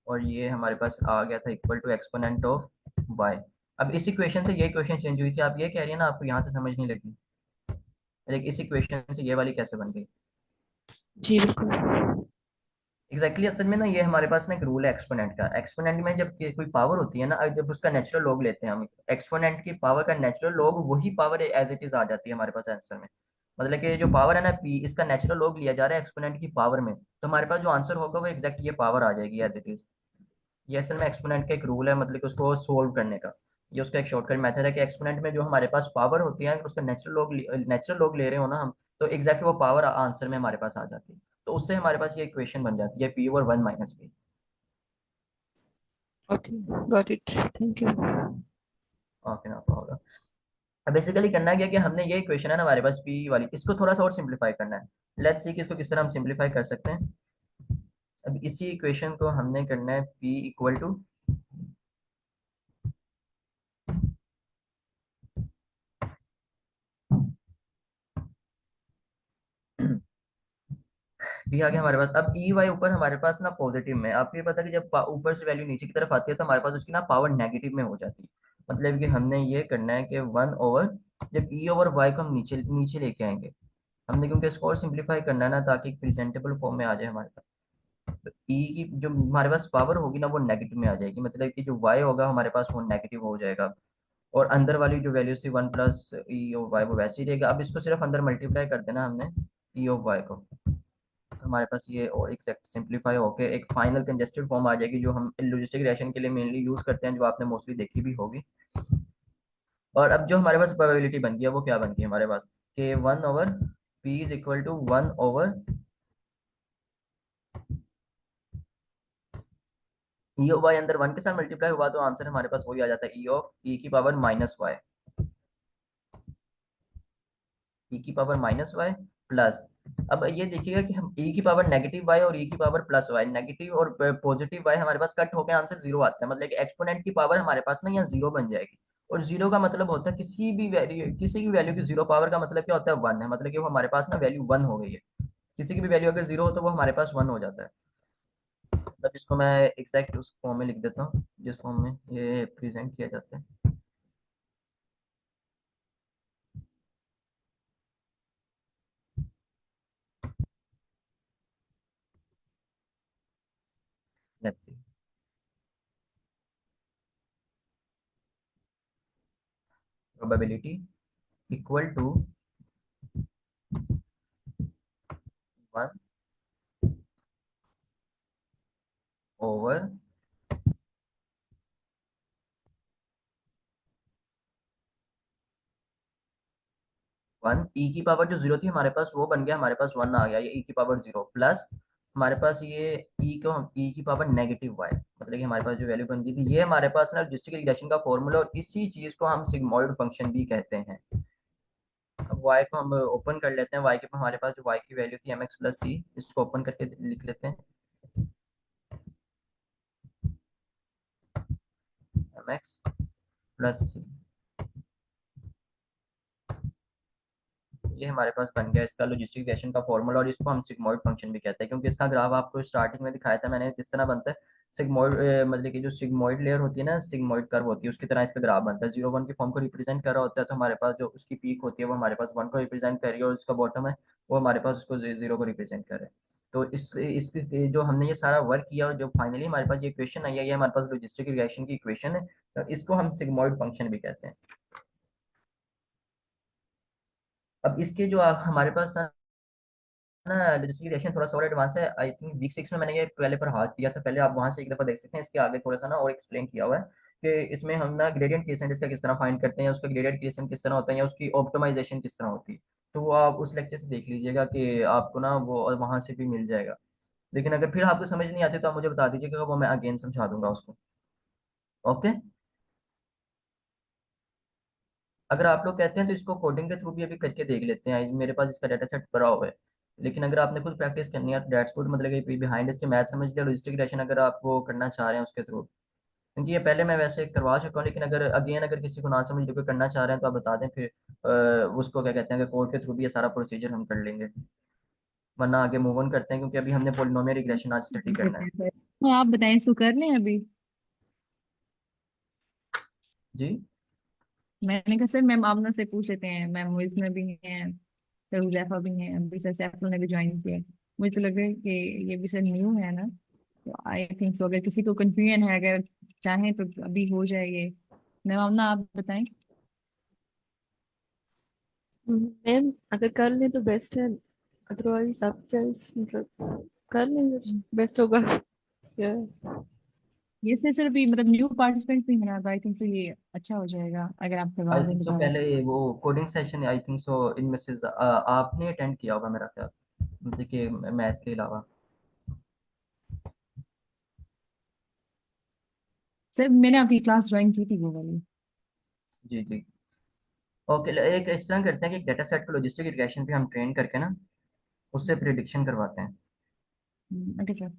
और ये हमारे पास आ गया था equal to exponent of Y. अब इस इक्वेशन से ये इक्वेशन चेंज हुई थी, आप ये कह रही है ना आपको यहाँ से समझ नहीं लगी, लेकिन इस इक्वेशन से ये वाली कैसे बन गई। जी बिल्कुल। एग्जैक्टली असल में ना ये हमारे पास ना एक रूल है एक्सपोनेंट का। एक्सपोनेंट में जब कोई पावर होती है ना, जब उसका नेचुरल लॉग लेते हैं हम, एक्सपोनेंट की पावर का नेचुरल लॉग वही पावर एज इट इज आ जाती है हमारे पास आंसर में। मतलब कि जो पावर है ना पी, इसका नेचुरल लॉग लिया जा रहा है एक्सपोनेंट की पावर में, तो हमारे पास जो आंसर होगा वो एग्जैक्ट ये पावर आ जाएगी एज इट इज। ये असल में एक्सपोनेंट का एक रूल है, मतलब कि उसको सोल्व करने का। ये उसका एक शॉर्टकट मेथड है कि एक्सपोनेंट में जो हमारे पास पावर होती है, अगर उसका नेचुरल लॉग ले रहे हो ना हम, तो एग्जैक्ट वो पावर आंसर में हमारे पास आ जाती है। तो उससे हमारे पास ये इक्वेशन बन जाती है P over one minus P. Okay, got it, thank you. Okay ना प्रॉब्लम। अब बेसिकली करना क्या है कि हमने ये इक्वेशन है ना हमारे पास पी वाली, इसको थोड़ा सा और सिंप्लीफाई करना है। लेट्स सी कि इसको किस तरह हम सिंप्लीफाई कर सकते हैं। अब इसी इक्वेशन को हमने करना है पी इक्वल टू, पी आ गया हमारे पास। अब ई वाई ऊपर हमारे पास ना पॉजिटिव में, आपको ये पता है कि जब ऊपर से वैल्यू नीचे की तरफ आती है तो हमारे पास उसकी ना पावर नेगेटिव में हो जाती है। मतलब कि हमने ये करना है कि वन ओवर, जब ई ओवर वाई को हम नीचे नीचे लेके आएंगे हमने, क्योंकि इसको और सिंप्लीफाई करना है ना ताकि एक प्रेजेंटेबल फॉर्म में आ जाए हमारे पास। तो ई की जो हमारे पास पावर होगी ना वो नेगेटिव में आ जाएगी, मतलब कि जो वाई होगा हमारे पास वो नेगेटिव हो जाएगा। और अंदर वाली जो वैल्यूज थी one plus E of Y वो वैसे ही रहेगा। अब इसको सिर्फ अंदर मल्टीप्लाई कर देना हमने ई ऑफ वाई को, तो हमारे पास ये और एग्जैक्ट सिंप्लीफाई होके एक फाइनल कंजेस्टेड फॉर्म आ जाएगी, जो हम लॉजिस्टिक रिलेशन के लिए मेनली यूज करते हैं, जो आपने मोस्टली देखी भी होगी। और अब जो हमारे पास प्रोबेबिलिटी बन गई है वो क्या बन गई हमारे पास, कि one over P is equal to one over e of Y, अंदर वन के साथ मल्टीप्लाई हुआ तो आंसर हमारे पास वही आ जाता है ई ऑफ ई की पावर माइनस वाई, ई की पावर माइनस वाई प्लस। अब ये देखिएगा कि हम ई की पावर नेगेटिव वाई और ई की पावर प्लस वाई, नेगेटिव और पॉजिटिव वाई हमारे पास कट होकर आंसर जीरो आता है, मतलब कि एक्सपोनेंट की पावर हमारे पास ना यहाँ जीरो बन जाएगी। और जीरो का मतलब होता है किसी की वैल्यू की जीरो पावर का मतलब क्या होता है, वन है, मतलब कि वो हमारे पास ना वैल्यू वन हो गई है। किसी की भी वैल्यू अगर जीरो हो तो वो हमारे पास वन हो जाता है। मतलब इसको मैं एग्जैक्ट उस फॉर्म में लिख देता हूँ जिस फॉर्म में ये प्रेजेंट किया जाता है। Let's see, probability equal to one over one, E की पावर जो जीरो थी हमारे पास वो बन गया, हमारे पास वन आ गया, ये ई की पावर जीरो प्लस हमारे पास ये ई को हम ई की पावर नेगेटिव वाई, मतलब कि हमारे पास जो वैल्यू बन गई थी ये हमारे पास ना लॉजिस्टिक रिग्रेशन का फॉर्मूला, और इसी चीज को हम सिग्मॉइड फंक्शन भी कहते हैं। अब वाई को हम ओपन कर लेते हैं, वाई के हमारे पास जो वाई की वैल्यू थी एम एक्स प्लस सी, इसको ओपन करके लिख लेते हैं एम एक्स प्लस सी। ये हमारे पास बन गया इसका लॉजिस्टिक रिग्रेशन का फॉर्मूला, और इसको हम सिग्मॉइड फंक्शन भी कहते हैं, क्योंकि इसका ग्राफ आपको स्टार्टिंग में दिखाया था मैंने किस तरह बनता है। सिग्मॉइड मतलब कि जो सिग्मॉइड लेयर होती है ना, सिग्मॉइड कर्व होती है, उसकी तरह इसका ग्राफ बनता है। जीरो वन की फॉर्म को रिप्रेजेंट कर रहा होता है, तो हमारे पास जो उसकी पीक होती है वो हमारे पास वन को रिप्रेजेंट कर रही है, और उसका बॉटम है वो हमारे पास उसको जीरो को रिप्रेजेंट कर रहा है। तो इस जो हमने ये सारा वर्क किया और जो फाइनली हमारे पास ये इक्वेशन आई है, ये हमारे पास लॉजिस्टिक रिग्रेशन की इक्वेशन है, तो इसको हम सिग्मॉइड फंक्शन भी कहते हैं। अब इसके जो हमारे पास ना रजिस्ट्री रिलेशन थोड़ा सा और एडवांस है, आई थिंक वीक सिक्स में मैंने ये पहले पर हाथ दिया था, पहले आप वहां से एक दफा देख सकते हैं। इसके आगे थोड़ा सा ना और एक्सप्लेन किया हुआ है कि इसमें हम ना ग्रेडियंट क्रिएशन इसका किस तरह फाइंड करते हैं, उसका ग्रेडियंट क्रिएशन किस तरह होता है, या उसकी ऑप्टिमाइजेशन किस तरह होती है। तो वो आप उस लेक्चर से देख लीजिएगा कि आपको ना वो वहां से भी मिल जाएगा। लेकिन अगर फिर आपको समझ नहीं आती तो आप मुझे बता दीजिएगा, वो मैं अगेन समझा दूंगा उसको। ओके। अगर आप लोग कहते हैं तो इसको कोडिंग के थ्रू भी अभी करके देख लेते हैं, मेरे पास इसका डाटा सेट भरा हुआ है। लेकिन अगर आपने खुद प्रैक्टिस करनी है दैट्स गुड, मतलब कि बिहाइंड इसके मैथ समझ लिया, लॉजिस्टिक रिलेशन अगर आप वो करना चाह रहे हैं उसके थ्रू, क्योंकि ये पहले मैं वैसे करवा चुका हूँ, लेकिन अगर अगेन अगर किसी को ना समझ कोई करना चाह रहे हैं तो आप बता दें, फिर उसको क्या कहते हैं कि कोड के थ्रू भी ये सारा प्रोसीजर हम कर लेंगे। वरना आगे मूव ऑन करते हैं, क्योंकि अभी हमने पोलिनोमियल रिग्रेशन आज स्टडी करना है। तो आप बताएं, इसको कर लें अभी? जी। मैंने कहा सर मैम आमना से पूछ लेते हैं, मैम वो इसमें भी हैं, सर हुजैफा भी हैं, अभी सर सैफुल ने भी ज्वाइन किया है। मुझे तो लग रहा है कि ये भी सर न्यू है ना, तो आई थिंक सो अगर किसी को कंफ्यूजन है, अगर चाहें तो अभी हो जाएगी। मैम आमना आप बताएं। मैम अगर कर लें तो बेस्ट है, अदरवाइज आप चॉइस मतलब कर लें, बेस्ट होगा। Yeah. ये सर अभी मतलब न्यू पार्टिसिपेंट भी है ना, तो आई थिंक सो ये अच्छा हो जाएगा अगर आप करवा आई दें थिंक सो दोबारा। पहले वो coding session I think so इनमें से आपने अटेंड किया होगा मेरा ख्याल, मतलब कि मैथ के अलावा। सर मैंने आपकी क्लास ज्वाइन की थी वो वाली। जी जी। ओके, एक इस तरह करते हैं कि डेटा सेट को लॉजिस्टिक रिग्रेशन पे हम ट्रेन करके ना उससे प्रिडिक्शन करवाते हैं। Okay sir.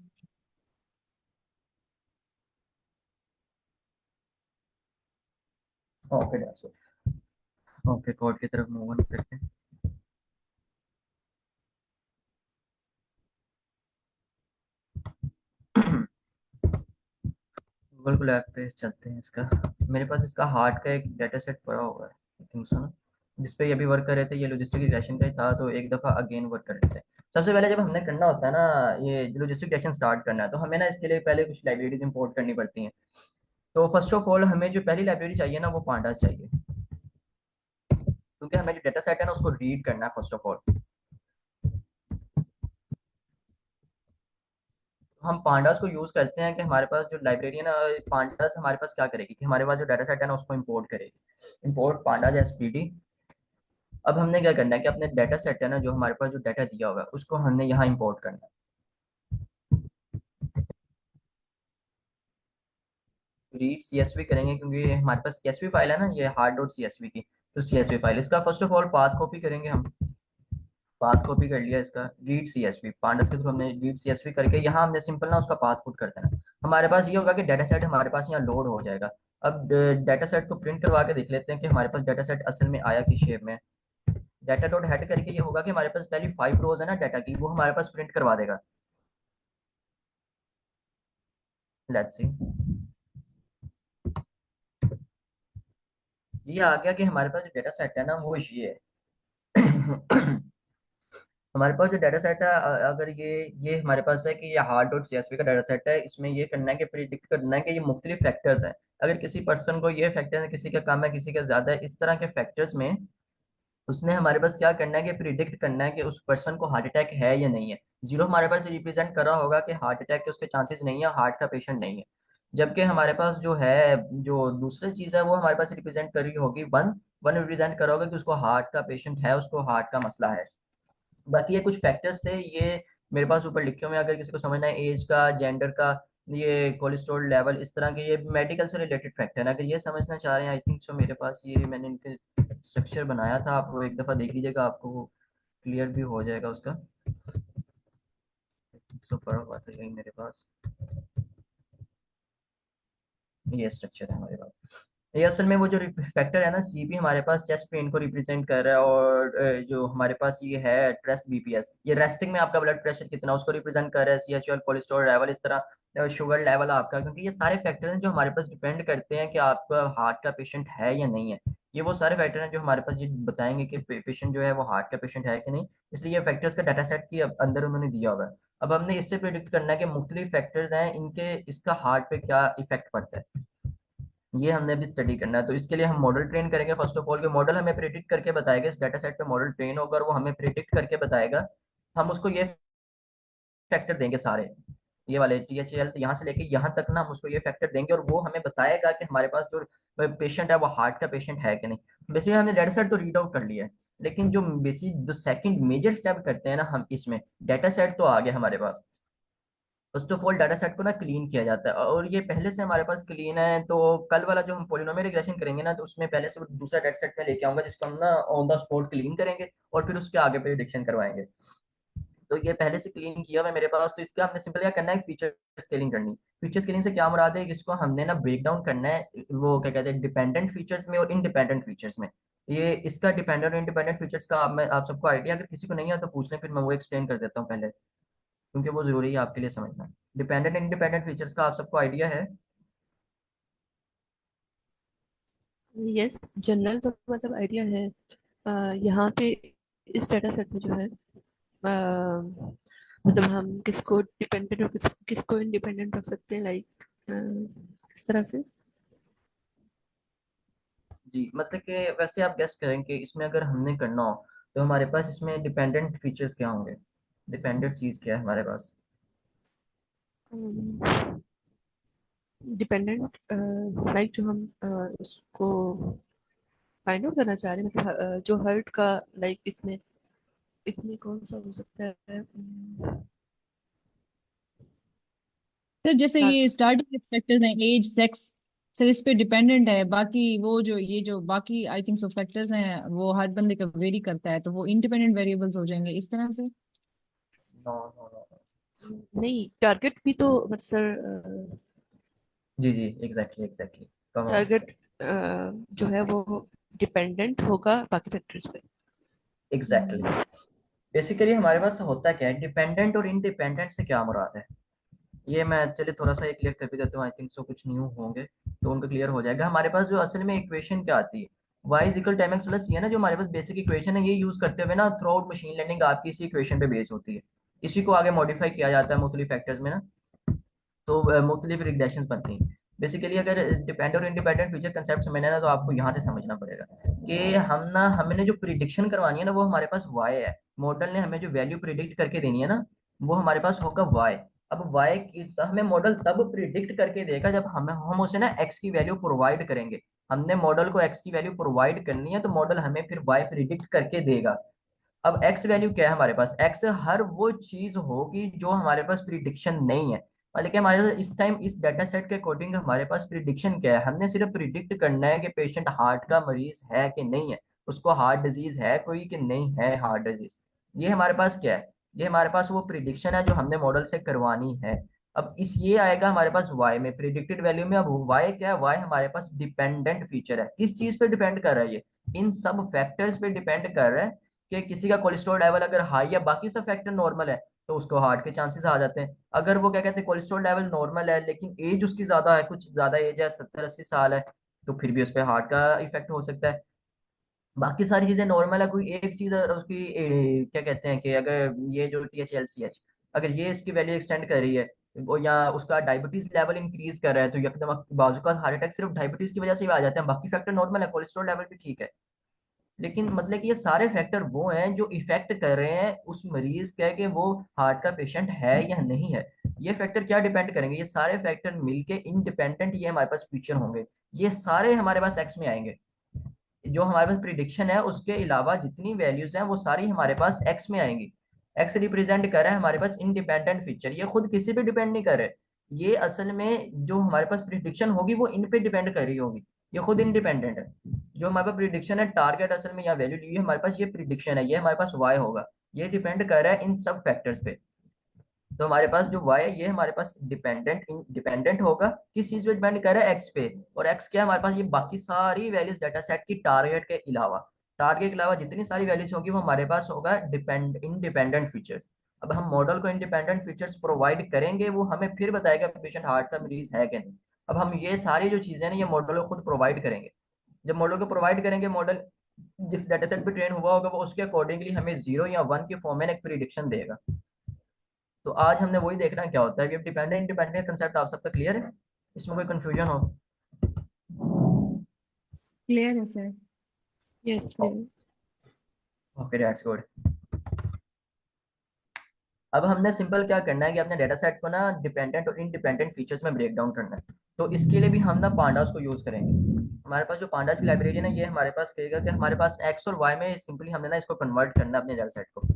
Okay that's okay, code की तरफ मूव ऑन करते हैं। गूगल कोलैब पे चलते हैं इसका। मेरे पास इसका हार्ट का एक डाटा सेट पड़ा हुआ है, आई थिंक सो ना, जिस पे ये भी वर्क कर रहे थे, ये लॉजिस्टिक रिग्रेशन का ही था, तो एक दफ़ा अगेन वर्क कर लेते हैं। सबसे पहले जब हमने करना होता है ना ये लॉजिस्टिक रिग्रेशन स्टार्ट करना है, तो हमें ना इसके लिए पहले कुछ लाइब्रेरीज इंपोर्ट करनी पड़ती हैं। तो फर्स्ट ऑफ ऑल हमें जो पहली लाइब्रेरी चाहिए ना वो पांडास चाहिए, क्योंकि हमें जो डाटा सेट है ना उसको रीड करना है फर्स्ट ऑफ ऑल। हम पांडास को यूज करते हैं कि हमारे पास जो लाइब्रेरी है ना, पांडास हमारे पास क्या करेगी कि हमारे पास जो डाटा सेट है ना उसको इंपोर्ट करेगी, इंपोर्ट पांडास एसपीडी। अब हमने क्या करना है कि अपने डाटा सेट है ना, जो हमारे पास जो डाटा दिया हुआ है उसको हमने यहाँ इंपोर्ट करना है। रीड सीएसवी करेंगे, क्योंकि ये हमारे पास सीएसवी फाइल है ना, ये हार्ड डॉट सीएसवी की, तो सीएसवी फाइल इसका first of all path copy करेंगे हम। पाथ कॉपी कर लिया इसका, रीड सीएसवी पांडास के थ्रू हमने रीड सीएसवी करके यहाँ हमने सिंपल ना उसका पाथ पुट कर देना। हमारे पास ये होगा कि डाटा सेट हमारे पास यहाँ लोड हो जाएगा। अब डाटा सेट को प्रिंट करवा के देख लेते हैं कि हमारे पास डाटा सेट असल में आया किस शेप में। डाटा डॉट हेड करके ये होगा कि हमारे पास पहली 5 रोज है ना डाटा की, वो हमारे पास प्रिंट करवा देगा। लेट्स सी, ये आ गया कि हमारे पास जो डाटा सेट है ना वो ये है। हमारे पास जो डाटा सेट है, अगर ये हमारे पास है कि ये हार्ड डॉट सीएसवी का डाटा सेट है, इसमें ये करना है कि प्रिडिक्ट करना है कि ये मुख्तलिफ फैक्टर्स हैं। अगर किसी पर्सन को ये फैक्टर है, किसी का कम है, किसी का ज्यादा है, इस तरह के फैक्टर्स में उसने हमारे पास क्या करना है कि प्रिडिक्ट करना है कि उस पर्सन को हार्ट अटैक है या नहीं है। जीरो हमारे पास रिप्रेजेंट कर रहा होगा कि हार्ट अटैक के उसके चांसेस नहीं है, हार्ट का पेशेंट नहीं है। जबकि हमारे पास जो है, जो दूसरी चीज है वो हमारे पास रिप्रेजेंट कर रही होगी वन। वन रिप्रेजेंट कर रहा होगा कि उसको हार्ट का पेशेंट है, उसको हार्ट का मसला है। बाकी ये कुछ फैक्टर्स थे, ये मेरे पास ऊपर लिखे हुए हैं, अगर किसी को समझना है एज का, जेंडर का, ये कोलेस्ट्रॉल लेवल, इस तरह के ये मेडिकल से रिलेटेड फैक्टर है। अगर ये समझना चाह रहे हैं, आई थिंक सो मेरे पास ये मैंने इनके स्ट्रक्चर बनाया था, आप वो एक दफ़ा देख लीजिएगा, आपको वो क्लियर भी हो जाएगा उसका। सो पढ़ा हुआ था यही मेरे पास, ये स्ट्रक्चर है हमारे पास। ये असल में वो जो फैक्टर है ना सीपी, हमारे पास चेस्ट पेन को रिप्रेजेंट कर रहा है, और जो हमारे पास ये है ट्रेस्ट बीपीएस, ये रेस्टिंग में आपका ब्लड प्रेशर कितना उसको रिप्रेजेंट कर रहा है, सीएचएल कोलेस्ट्रॉल लेवल, इस तरह शुगर लेवल आपका, क्योंकि ये सारे फैक्टर हैं जो हमारे पास डिपेंड करते हैं कि आपका हार्ट का पेशेंट है या नहीं है। ये वो सारे फैक्टर हैं जो हमारे पास ये बताएंगे कि पेशेंट जो है वो हार्ट का पेशेंट है कि नहीं, इसलिए ये फैक्टर्स का डाटा सेट की अंदर उन्होंने दिया हुआ है। अब हमने इससे प्रिडिक्ट करना है कि मुख्तलिफ फैक्टर्स हैं, इनके इसका हार्ट पे क्या इफेक्ट पड़ता है, ये हमने भी स्टडी करना है। तो इसके लिए हम मॉडल ट्रेन करेंगे फर्स्ट ऑफ ऑल, के मॉडल हमें प्रिडिक्ट करके बताएगा, इस डाटा सेट पे मॉडल ट्रेन होगा और वो हमें प्रिडिक्ट करके बताएगा। हम उसको ये फैक्टर देंगे सारे, ये वाले टीएचएल यहाँ से लेके यहाँ तक ना, हम उसको ये फैक्टर देंगे और वो हमें बताएगा कि हमारे पास जो पेशेंट है वो हार्ट का पेशेंट है कि नहीं। बेसिकली हमने डाटा सेट तो रीड आउट कर लिया है, लेकिन जो बेसिक जो सेकंड मेजर स्टेप करते हैं ना हम इसमें, डाटा सेट तो आ गया हमारे पास, first of all data set को ना क्लीन किया जाता है, और ये पहले से हमारे पास क्लीन है। तो कल वाला जो हम पोलिनोमियल रिग्रेशन करेंगे ना, तो उसमें पहले से वो दूसरा डाटा सेट में लेके आऊंगा, जिसको हम ना ऑन द स्पॉट क्लीन करेंगे और फिर उसके आगे प्रिडिक्शन करवाएंगे। तो ये पहले से क्लीन किया हुआ है मेरे पास। तो इसका हमने सिंपल क्या करना है, फीचर स्केलिंग करनी। फीचर स्केलिंग से क्या मुराद है कि इसको हमने ना ब्रेक डाउन करना है, वो क्या कहते हैं, डिपेंडेंट फीचर्स में और इंडिपेंडेंट फीचर्स में। ये इसका डिपेंडेंट और इंडिपेंडेंट फीचर्स का आप सबको आइडिया, अगर किसी को नहीं है तो पूछ लें, फिर मैं वो एक्सप्लेन कर देता हूँ पहले, क्योंकि वो जरूरी है आपके लिए समझना। डिपेंडेंट इंडिपेंडेंट फीचर्स का आप सबको आइडिया है? यस, जनरल तो मतलब आइडिया है। यहाँ पे इस डाटा सेट में जो है मतलब हम किसको डिपेंडेंट और किसको इंडिपेंडेंट रख सकते हैं, लाइक किस तरह से। जी, मतलब कि वैसे आप गेस करें कि इसमें अगर हमने करना हो तो हमारे पास इसमें डिपेंडेंट फीचर्स क्या होंगे, डिपेंडेंट चीज क्या है हमारे पास? डिपेंडेंट लाइक जो हम उसको फाइंड आउट करना चाह रहे हैं, मतलब जो हर्ट का, लाइक इसमें इसमें कौन सा हो सकता है। सर जैसे हाँ। ये स्टार्टिंग फैक्टर्स हैं, एज, सेक्स, सर इस पे डिपेंडेंट है। बाकी वो जो ये जो बाकी आई थिंक सो फैक्टर्स हैं वो हर बंदे का वेरी करता है, तो वो इंडिपेंडेंट वेरिएबल्स हो जाएंगे इस तरह से। No no no. नहीं, टारगेट भी तो मतलब सर, जी जी, exactly exactly, come on. Target जो है वो डिपेंडेंट होगा बाकी फैक्टर्स पे। एग्जैक्टली। बेसिकली हमारे पास होता क्या है, डिपेंडेंट और इंडिपेंडेंट से क्या मुराद है, ये मैं चलिए थोड़ा सा क्लियर कर भी देता हूँ। आई थिंक सो कुछ न्यू होंगे तो उनको क्लियर हो जाएगा। हमारे पास जो असल में इक्वेशन क्या आती है, Y is equal to M X plus C है ना, जो हमारे पास बेसिक इक्वेशन है, ये यूज करते हुए ना थ्रू आउट मशीन लर्निंग आपकी इसी इक्वेशन पे बेस होती है। इसी को आगे मॉडिफाई किया जाता है मुख्तलिफ फैक्टर्स में ना, तो मुख्तलिफ रिग्रेशन बनती हैं। बेसिकली अगर डिपेंडेंट और इंडिपेंडेंट फ्यूचर कंसेप्ट समझना है ना, तो आपको यहाँ से समझना पड़ेगा कि हमने जो प्रिडिक्शन करवानी है ना, वो हमारे पास वाई है। मॉडल ने हमें जो वैल्यू प्रिडिक्ट करके देनी है ना, वो हमारे पास होगा वाई। अब वाई की तो हमें मॉडल तब प्रिडिक्ट करके देगा जब हम उसे ना एक्स की वैल्यू प्रोवाइड करेंगे। हमने मॉडल को एक्स की वैल्यू प्रोवाइड करनी है, तो मॉडल हमें फिर वाई प्रिडिक्ट करके देगा। अब एक्स वैल्यू क्या है हमारे पास, एक्स हर वो चीज होगी जो हमारे पास प्रिडिक्शन नहीं है। मतलब कि हमारे पास इस टाइम इस डाटा सेट के अकॉर्डिंग हमारे पास प्रिडिक्शन क्या है, हमने सिर्फ प्रिडिक्ट करना है कि पेशेंट हार्ट का मरीज है कि नहीं है, उसको हार्ट डिजीज है कोई कि नहीं है हार्ट डिजीज। ये हमारे पास क्या है, ये हमारे पास वो प्रिडिक्शन है जो हमने मॉडल से करवानी है। अब इस ये आएगा हमारे पास वाई में, प्रिडिक्टेड वैल्यू में। अब वाई क्या है, वाई हमारे पास डिपेंडेंट फीचर है। किस चीज पे डिपेंड कर रहा है ये, इन सब फैक्टर्स पे डिपेंड कर रहा है कि किसी का कोलेस्ट्रॉल लेवल अगर हाई या बाकी सब फैक्टर नॉर्मल है, तो उसको हार्ट के चांसेस आ जाते हैं। अगर वो क्या कहते हैं, कोलेस्ट्रॉल लेवल नॉर्मल है लेकिन एज उसकी ज्यादा है, कुछ ज्यादा एज है, 70-80 साल है, तो फिर भी उस पर हार्ट का इफेक्ट हो सकता है। बाकी सारी चीजें नॉर्मल है, कोई एक चीज उसकी क्या कहते हैं कि अगर ये जो THLCH, अगर ये इसकी वैल्यू एक्सटेंड कर रही है, या उसका डायबिटीज लेवल इंक्रीज कर रहा है, तो एकदम बाजू का हार्ट अटैक सिर्फ डायबिटीज की वजह से ही आ जाते हैं। बाकी फैक्टर नॉर्मल है, कोलेस्ट्रॉल लेवल भी ठीक है। लेकिन मतलब कि ये सारे फैक्टर वो हैं जो इफेक्ट कर रहे हैं उस मरीज का कि वो हार्ट का पेशेंट है या नहीं है। ये फैक्टर क्या डिपेंड करेंगे, ये सारे फैक्टर मिलके इंडिपेंडेंट ये हमारे पास फीचर होंगे। ये सारे हमारे पास एक्स में आएंगे। जो हमारे पास प्रिडिक्शन है उसके अलावा जितनी वैल्यूज हैं वो सारी हमारे पास एक्स में आएंगी। एक्स रिप्रेजेंट कर रहा है हमारे पास इंडिपेंडेंट फीचर, ये खुद किसी पे डिपेंड नहीं कर रहे। ये असल में जो हमारे पास प्रिडिक्शन होगी वो इन पे डिपेंड कर रही होगी, ये खुद इंडिपेंडेंट है। जो हमारे पास प्रिडिक्शन है, टारगेट असल में यहाँ वैल्यू ली है हमारे पास, ये प्रिडिक्शन है, ये हमारे पास वाई होगा। ये डिपेंड कर रहा है इन सब फैक्टर्स पे। तो हमारे पास जो y है ये हमारे पास डिपेंडेंट होगा, किस चीज पे डिपेंड कर रहा है, x पे। और x क्या है हमारे पास, ये बाकी सारी वैल्यूज डाटा सेट की टारगेट के अलावा, टारगेट के अलावा जितनी सारी वैल्यूज होगी वो हमारे पास होगा इंडिपेंडेंट फीचर्स। अब हम मॉडल को इंडिपेंडेंट फीचर्स प्रोवाइड करेंगे, वो हमें फिर बताएगा पेशेंट हार्ट का मरीज है कि नहीं। अब हम ये सारी जो चीजें ना ये मॉडल को खुद प्रोवाइड करेंगे। जब मॉडल को प्रोवाइड करेंगे, मॉडल जिस डाटा सेट पे ट्रेन हुआ होगा वो उसके अकॉर्डिंगली हमें 0 या 1 के फॉर्म में एक प्रिडिक्शन देगा। तो आज हमने वही देखना है क्या होता है। डिपेंडेंट इंडिपेंडेंट कंसेप्ट आप सबका क्लियर है, इसमें कोई कंफ्यूजन हो? क्लियर है sir. Yes, clear. Okay, that's good. अब हमने सिंपल क्या करना है कि अपने डेटा सेट को ना डिपेंडेंट और इंडिपेंडेंट फीचर्स में ब्रेक डाउन करना है। तो इसके लिए भी हम ना पांडास को यूज करेंगे। हमारे पास जो पांडास की लाइब्रेरी है ना, ये हमारे पास कहेगा कि हमारे पास एक्स और वाई में सिंपली हमने ना इसको कन्वर्ट करना है अपने डेटा सेट को।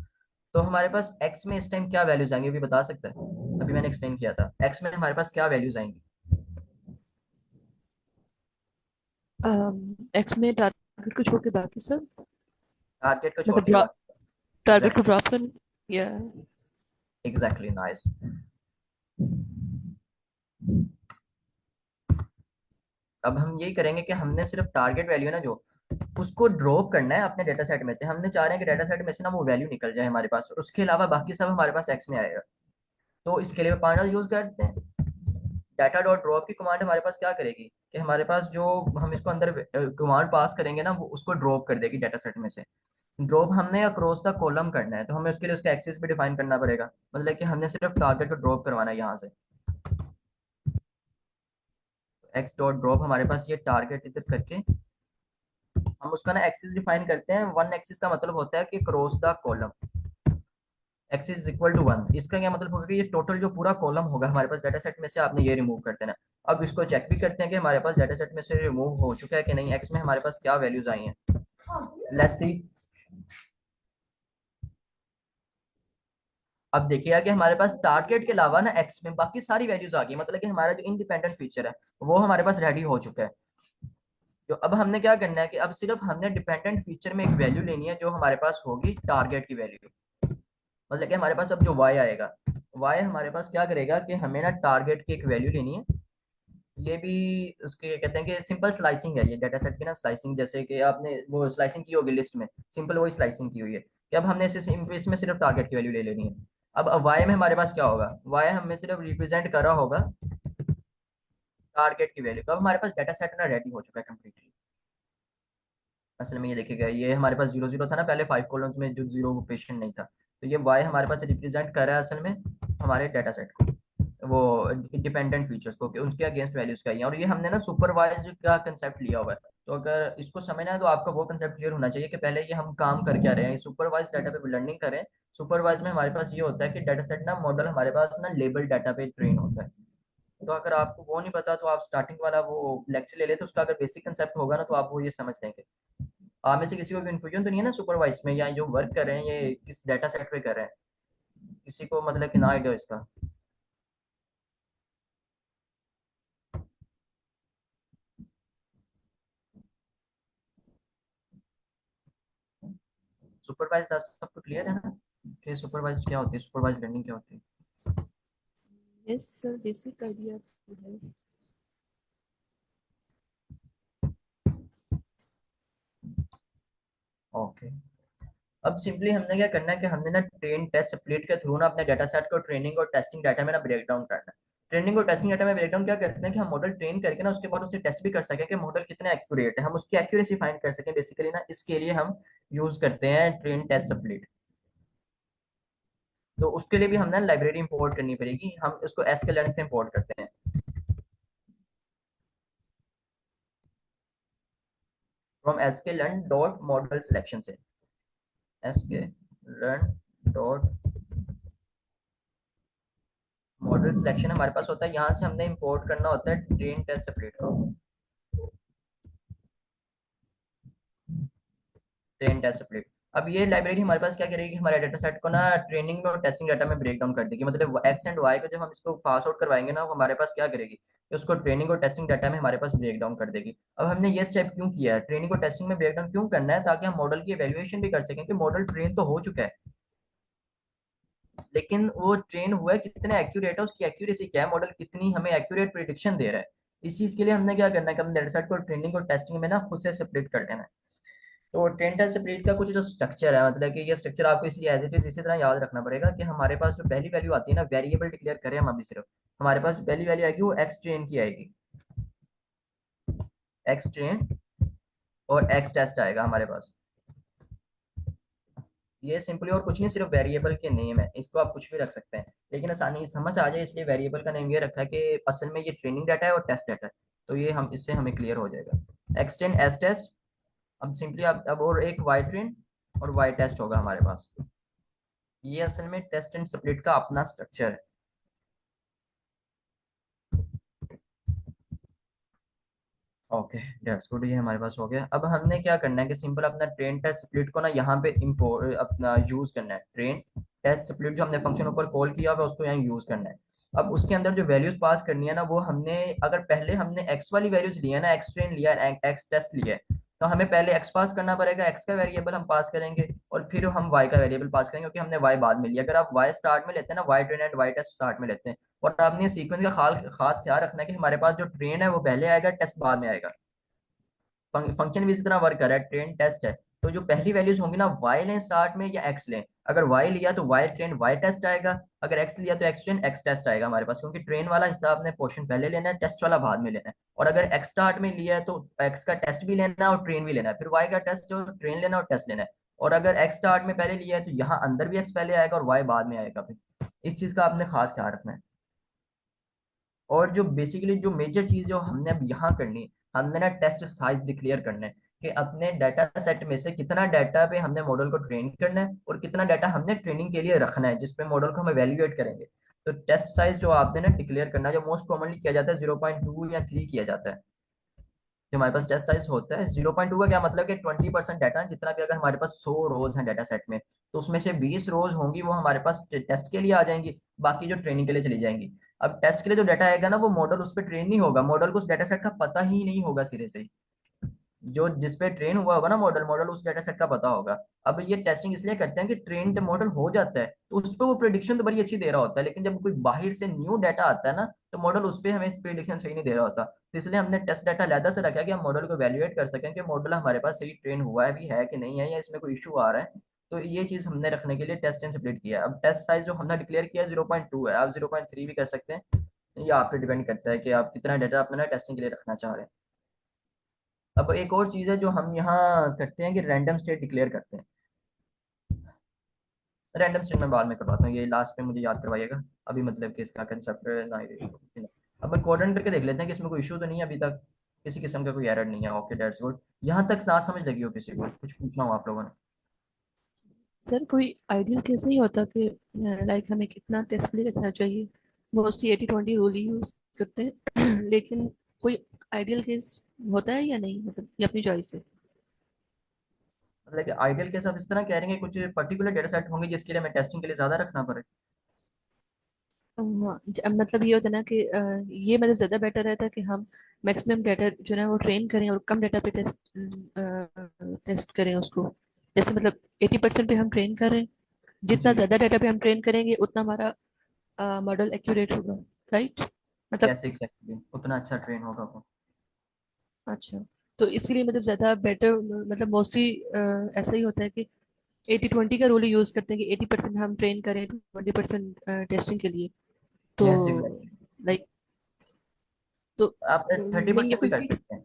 तो हमारे पास एक्स में इस टाइम क्या वैल्यूज आएंगे, भी बता सकते हैं? अभी मैंने एक्सप्लेन किया था। एक्स में हमारे पास क्या वैल्यूज आएंगी? एक्स में टारगेट को छोड़ के बाकी सब, टारगेट को छोड़ मतलब के बाकी। टारगेट को एग्जैक्टली, ड्रॉप कर, या एग्जैक्टली, नाइस। अब हम यही करेंगे कि हमने सिर्फ टारगेट वैल्यू है ना जो, उसको ड्रॉप करना है अपने डेटा सेट में से। हमने चाह रहे हैं कि डेटा सेट में से ना वो वैल्यू निकल जाए हमारे पास, और उसके अलावा बाकी सब हमारे पास एक्स में आएगा। तो इसके लिए पांडा यूज करते हैं। डाटा डॉट ड्रॉप की कमांड हमारे पास क्या करेगी कि हमारे पास जो, हम इसको अंदर कमांड पास करेंगे ना, वो उसको ड्रॉप कर देगी डेटा सेट में से। ड्रॉप हमने अक्रॉस द कॉलम करना है, तो हमें उसके लिए उसका एक्सेस भी डिफाइन करना पड़ेगा। मतलब कि हमने सिर्फ टारगेट को ड्रॉप करवाना है यहाँ से। एक्स डॉट ड्रॉप हमारे पास ये टारगेट इधर करके हम उसका ना एक्सिस डिफाइन करते हैं। वन एक्सिस का मतलब होता है कि cross the column, axis is equal to one. इसका क्या मतलब होगा कि ये टोटल जो पूरा कॉलम होगा हमारे पास डेटा सेट में से, आपने ये रिमूव कर देना। अब इसको चेक भी करते हैं कि हमारे पास डेटा सेट में से रिमूव हो चुका है कि नहीं, एक्स में हमारे पास क्या वैल्यूज आई हैं। Let's see. अब देखिएगा कि हमारे पास टारगेट के अलावा ना एक्स में बाकी सारी वैल्यूज आ गई, मतलब कि हमारा जो इंडिपेंडेंट फीचर है वो हमारे पास रेडी हो चुका है। जो अब हमने क्या करना है कि अब सिर्फ हमने डिपेंडेंट फीचर में एक वैल्यू लेनी है जो हमारे पास होगी टारगेट की वैल्यू। मतलब कि हमारे पास अब जो y आएगा, y हमारे पास क्या करेगा कि हमें ना टारगेट की एक वैल्यू लेनी है। ये भी उसके कहते हैं कि सिंपल स्लाइसिंग है ये डेटा सेट की ना, स्लाइसिंग। जैसे कि आपने वो स्लाइसिंग की होगी लिस्ट में, सिंपल वही स्लाइसिंग की हुई है कि अब हमने इसमें सिर्फ टारगेट की वैल्यू ले लेनी है। अब y में हमारे पास क्या होगा, y हमें सिर्फ रिप्रेजेंट कर रहा होगा टारगेट की वैल्यू। तो अब हमारे पास डेटा सेट ना रेडी हो चुका है कम्प्लीटली। असल में ये देखिएगा, ये हमारे पास जीरो जीरो था ना पहले 5 कॉलम्स में, जो जीरो पेशेंट नहीं था। तो ये वाई हमारे पास रिप्रेजेंट कर रहा है असल में हमारे डाटा सेट को, वो इंडिपेंडेंट फीचर्स को, कि उनके अगेंस्ट वैल्यूज का ही है। और ये हमने ना सुपरवाइज का कंसेप्ट लिया हुआ है। तो अगर इसको समझना है तो आपका वो कंसेप्ट क्लियर होना चाहिए कि पहले ये हम काम कर क्या रहे हैं, सुपरवाइज डाटा पे लर्निंग करें। सुपरवाइज में हमारे पास ये होता है कि डाटा सेट ना मॉडल हमारे पास ना लेबल डाटा पे ट्रेन होता है। तो अगर आपको वो नहीं पता तो आप स्टार्टिंग वाला वो लेक्चर ले लेते, उसका अगर बेसिक कंसेप्ट होगा ना तो आप वो ये समझ लेंगे। आप में से किसी को कंफ्यूजन तो नहीं है ना सुपरवाइज में, या जो वर्क कर रहे हैं ये किस डाटा सेट पे कर रहे हैं, किसी को मतलब कि ना आइडिया इसका? सुपरवाइज आप सबको क्लियर है ना कि सुपरवाइज क्या होती है, सुपरवाइज लर्निंग क्या होती है? यस सर, बेसिक आइडिया है। ओके। अब सिंपली हमने क्या करना है कि हमने ना ट्रेन टेस्ट स्प्लिट के थ्रू ना अपने डाटा सेट को ट्रेनिंग और टेस्टिंग डाटा में ना ब्रेक डाउन करना है। ट्रेनिंग और टेस्टिंग डाटा में ब्रेक डाउन क्या करते हैं कि हम मॉडल ट्रेन करके ना उसके बाद उसे टेस्ट भी कर सकें कि मॉडल कितने एक्यूरेट है, हम उसकी एक्यूरेसी फाइंड कर सकें बेसिकली ना, इसके लिए हम यूज करते हैं ट्रेन टेस्ट स्प्लिट। तो उसके लिए भी हमने लाइब्रेरी इंपोर्ट करनी पड़ेगी, हम उसको एसक्यूएल से इंपोर्ट करते हैं, from SQL dot model selection से। एसक्यूएल डॉट मॉडल सिलेक्शन हमारे पास होता है, यहाँ से हमने इंपोर्ट करना होता है ट्रेन टेस्ट स्प्लिट को। Train test split. अब ये लाइब्रेरी हमारे पास क्या करेगी, हमारे डाटा सेट को ना ट्रेनिंग और टेस्टिंग डाटा में ब्रेक डाउन कर देगी। मतलब एक्स एंड वाई को जब हम इसको पास आउट करवाएंगे ना, वो हमारे पास क्या करेगी कि उसको ट्रेनिंग और टेस्टिंग डाटा में हमारे पास ब्रेक डाउन कर देगी। अब हमने ये स्टेप क्यों किया है, ट्रेनिंग और टेस्टिंग में ब्रेक डाउन क्यों करना है, ताकि हम मॉडल की एवेल्युएशन भी कर सकें कि मॉडल ट्रेन तो हो चुका है, लेकिन वो ट्रेन हुआ है कितने एक्यूरेट है, उसकी एक्यूरेसी क्या है, मॉडल कितनी हमें एक्यूरेट प्रिडिक्शन दे रहा है। इस चीज के लिए हमने क्या करना है कि हमने डेटा सेट को ट्रेनिंग और टेस्टिंग में ना खुद से सेपरेट कर देना है। तो ट्रेन टेस्ट स्प्लिट का कुछ जो स्ट्रक्चर है, मतलब कि ये स्ट्रक्चर आपको इसलिए एज इट इज इसी तरह याद रखना पड़ेगा कि हमारे पास जो पहली वैल्यू आती है ना, वेरिएबल डिक्लेयर करें हम अभी सिर्फ, हमारे पास जो पहली वैल्यू आएगी वो एक्स ट्रेन की आएगी, एक्स ट्रेन, और एक्स टेस्ट आएगा हमारे पास। ये सिंपली और कुछ नहीं, सिर्फ वेरिएबल के नेम है, इसको आप कुछ भी रख सकते हैं, लेकिन आसानी से समझ आ जाए इसलिए वेरिएबल का नेम ये रखा है कि असल में ये ट्रेनिंग डाटा है और टेस्ट डाटा है। तो ये हम इससे हमें क्लियर हो जाएगा, एक्स ट्रेन एस टेस्ट। अब सिंपली अब और एक वाई ट्रेन और वाई टेस्ट होगा हमारे पास। ये असल में टेस्ट एंड स्प्लिट का अपना स्ट्रक्चर है। ओके, दैट्स गुड, ये हमारे पास हो गया। अब हमने क्या करना है कि सिंपल अपना ट्रेन टेस्ट स्प्लिट को ना यहाँ पे इम्पोर्ट अपना यूज करना है। ट्रेन टेस्ट स्प्लिट जो हमने फंक्शन ऊपर कॉल किया हुआ है उसको यहाँ यूज करना है। अब उसके अंदर जो वैल्यूज पास करनी है ना, वो हमने, अगर पहले हमने एक्स वाली वैल्यूज लिया है ना, एक्स ट्रेन लिया है, एक्स टेस्ट लिया है, तो हमें पहले एक्स पास करना पड़ेगा, एक्स का वेरिएबल हम पास करेंगे, और फिर हम वाई का वेरिएबल पास करेंगे, क्योंकि हमने वाई बाद में लिया। अगर आप वाई स्टार्ट में लेते हैं ना, Y train and Y test start में लेते हैं, और आपने सीक्वेंस का खास ख्याल रखना है कि हमारे पास जो ट्रेन है वो पहले आएगा, टेस्ट बाद में आएगा। फंक्शन भी इसी तरह वर्क कर रहा है, ट्रेन टेस्ट है, तो जो पहली वैल्यूज होंगी ना, वाई लें स्टार्ट में या एक्स लें। अगर वाई लिया तो वाई ट्रेन वाई टेस्ट आएगा, अगर एक्स लिया तो एक्स ट्रेन एक्स टेस्ट आएगा हमारे पास, क्योंकि ट्रेन वाला हिस्सा आपने पोर्शन पहले लेना है, टेस्ट वाला बाद में लेना है। और अगर एक्स स्टार्ट में लिया है तो एक्स का टेस्ट भी लेना है और ट्रेन भी लेना है, फिर वाई का टेस्ट और ट्रेन लेना है और टेस्ट लेना है। और अगर एक्स स्टार्ट में पहले लिया है तो यहाँ अंदर भी एक्स पहले आएगा और वाई बाद में आएगा। फिर इस चीज का आपने खास ख्याल रखना है। और जो बेसिकली जो मेजर चीज जो हमने अब यहाँ करनी है, हमने ना टेस्ट साइज डिक्लेयर करना है, कि अपने डाटा सेट में से कितना डाटा पे हमने मॉडल को ट्रेन करना है और कितना डाटा हमने ट्रेनिंग के लिए रखना है, जिसपे मॉडल को हम एवेल्युएट करेंगे। तो टेस्ट साइज जो आपने ना डिक्लेयर करना है, जो मोस्ट कॉमनली किया जाता है 0.2 या 3 किया जाता है। जो हमारे पास टेस्ट साइज होता है 0.2 का क्या मतलब, कि 20% डाटा, जितना भी, अगर हमारे पास 100 रोज हैं डाटा सेट में, तो उसमें से 20 रोज होंगी वो हमारे पास टेस्ट के लिए आ जाएंगी, बाकी जो ट्रेनिंग के लिए चली जाएंगी। अब टेस्ट के लिए जो डाटा आएगा ना, वो मॉडल उस पर ट्रेन नहीं होगा, मॉडल को उस डाटा सेट का पता ही नहीं होगा सिरे से। जो जिस पे ट्रेन हुआ होगा ना मॉडल, मॉडल उस डाटा सेट का पता होगा। अब ये टेस्टिंग इसलिए करते हैं कि ट्रेन मॉडल हो जाता है तो उस पर वो प्रिडिक्शन तो बड़ी अच्छी दे रहा होता है, लेकिन जब कोई बाहर से न्यू डाटा आता है ना, तो मॉडल उस पर हमें प्रिडिक्शन सही नहीं दे रहा होता। तो इसलिए हमने टेस्ट डाटा अलग से रखा है कि हम मॉडल को वैल्यूएट कर सकें कि मॉडल हमारे पास सही ट्रेन हुआ है भी है कि नहीं है, या इसमें कोई इशू आ रहा है। तो ये चीज हमने रखने के लिए टेस्ट एंड स्प्लिट किया है। अब टेस्ट साइज जो हमने डिक्लेयर किया है 0.2 है, आप 0.3 भी कर सकते हैं, ये आप पे डिपेंड करता है कि आप कितना डाटा अपना टेस्टिंग के लिए रखना चाह रहे हैं। अब एक और चीज़ है जो हम यहाँ करते हैं कि रैंडम स्टेट डिक्लेयर करते हैं। रैंडम स्टेट मैं बाद में करवाता हूँ, ये लास्ट पे मुझे याद करवाइएगा, अभी मतलब कि इसका कंसेप्ट ना। अब मैं कोड रन करके देख लेते हैं कि इसमें कोई इशू तो नहीं है अभी तक, किसी किस्म का कोई एरर नहीं है। Okay that's good. यहाँ तक ना समझ लगी हो किसी को, कुछ पूछना हो आप लोगों ने? सर कोई आइडियल केस नहीं होता कि लाइक हमें कितना टेस्ट प्ले रखना चाहिए? मोस्टली 80-20 रूल ही यूज करते हैं लेकिन कोई आइडियल केस होता है या नहीं, मतलब ये अपनी चॉइस है? मतलब कि आइडियल केस आप इस तरह कह रहे हैं कि कुछ पर्टिकुलर डेटा सेट होंगे जिसके लिए हमें टेस्टिंग के लिए ज़्यादा रखना पड़े। हाँ, मतलब ये होता है ना कि ये मतलब ज़्यादा बेटर रहता है कि हम मैक्सिमम डाटा जो है वो ट्रेन करें और कम डाटा पे टेस्ट करें उसको। जैसे मतलब 80% पे हम ट्रेन करें, जितना जी। ज़्यादा डाटा पे हम ट्रेन करेंगे उतना हमारा मॉडल एक्यूरेट होगा, राइट? मतलब कैसे एग्जैक्टली उतना अच्छा ट्रेन होगा वो? अच्छा, तो इसलिए मतलब ज़्यादा बेटर, मतलब मोस्टली ऐसा ही होता है कि 80-20 का रूल यूज़ करते हैं कि 80% हम ट्रेन करें, 20% टेस्टिंग के लिए। तो यस एग्जैक्टली। लाइक, तो आप थर्टी नहीं, ये परसेंट भी कोई कर फिक्स। सकते हैं।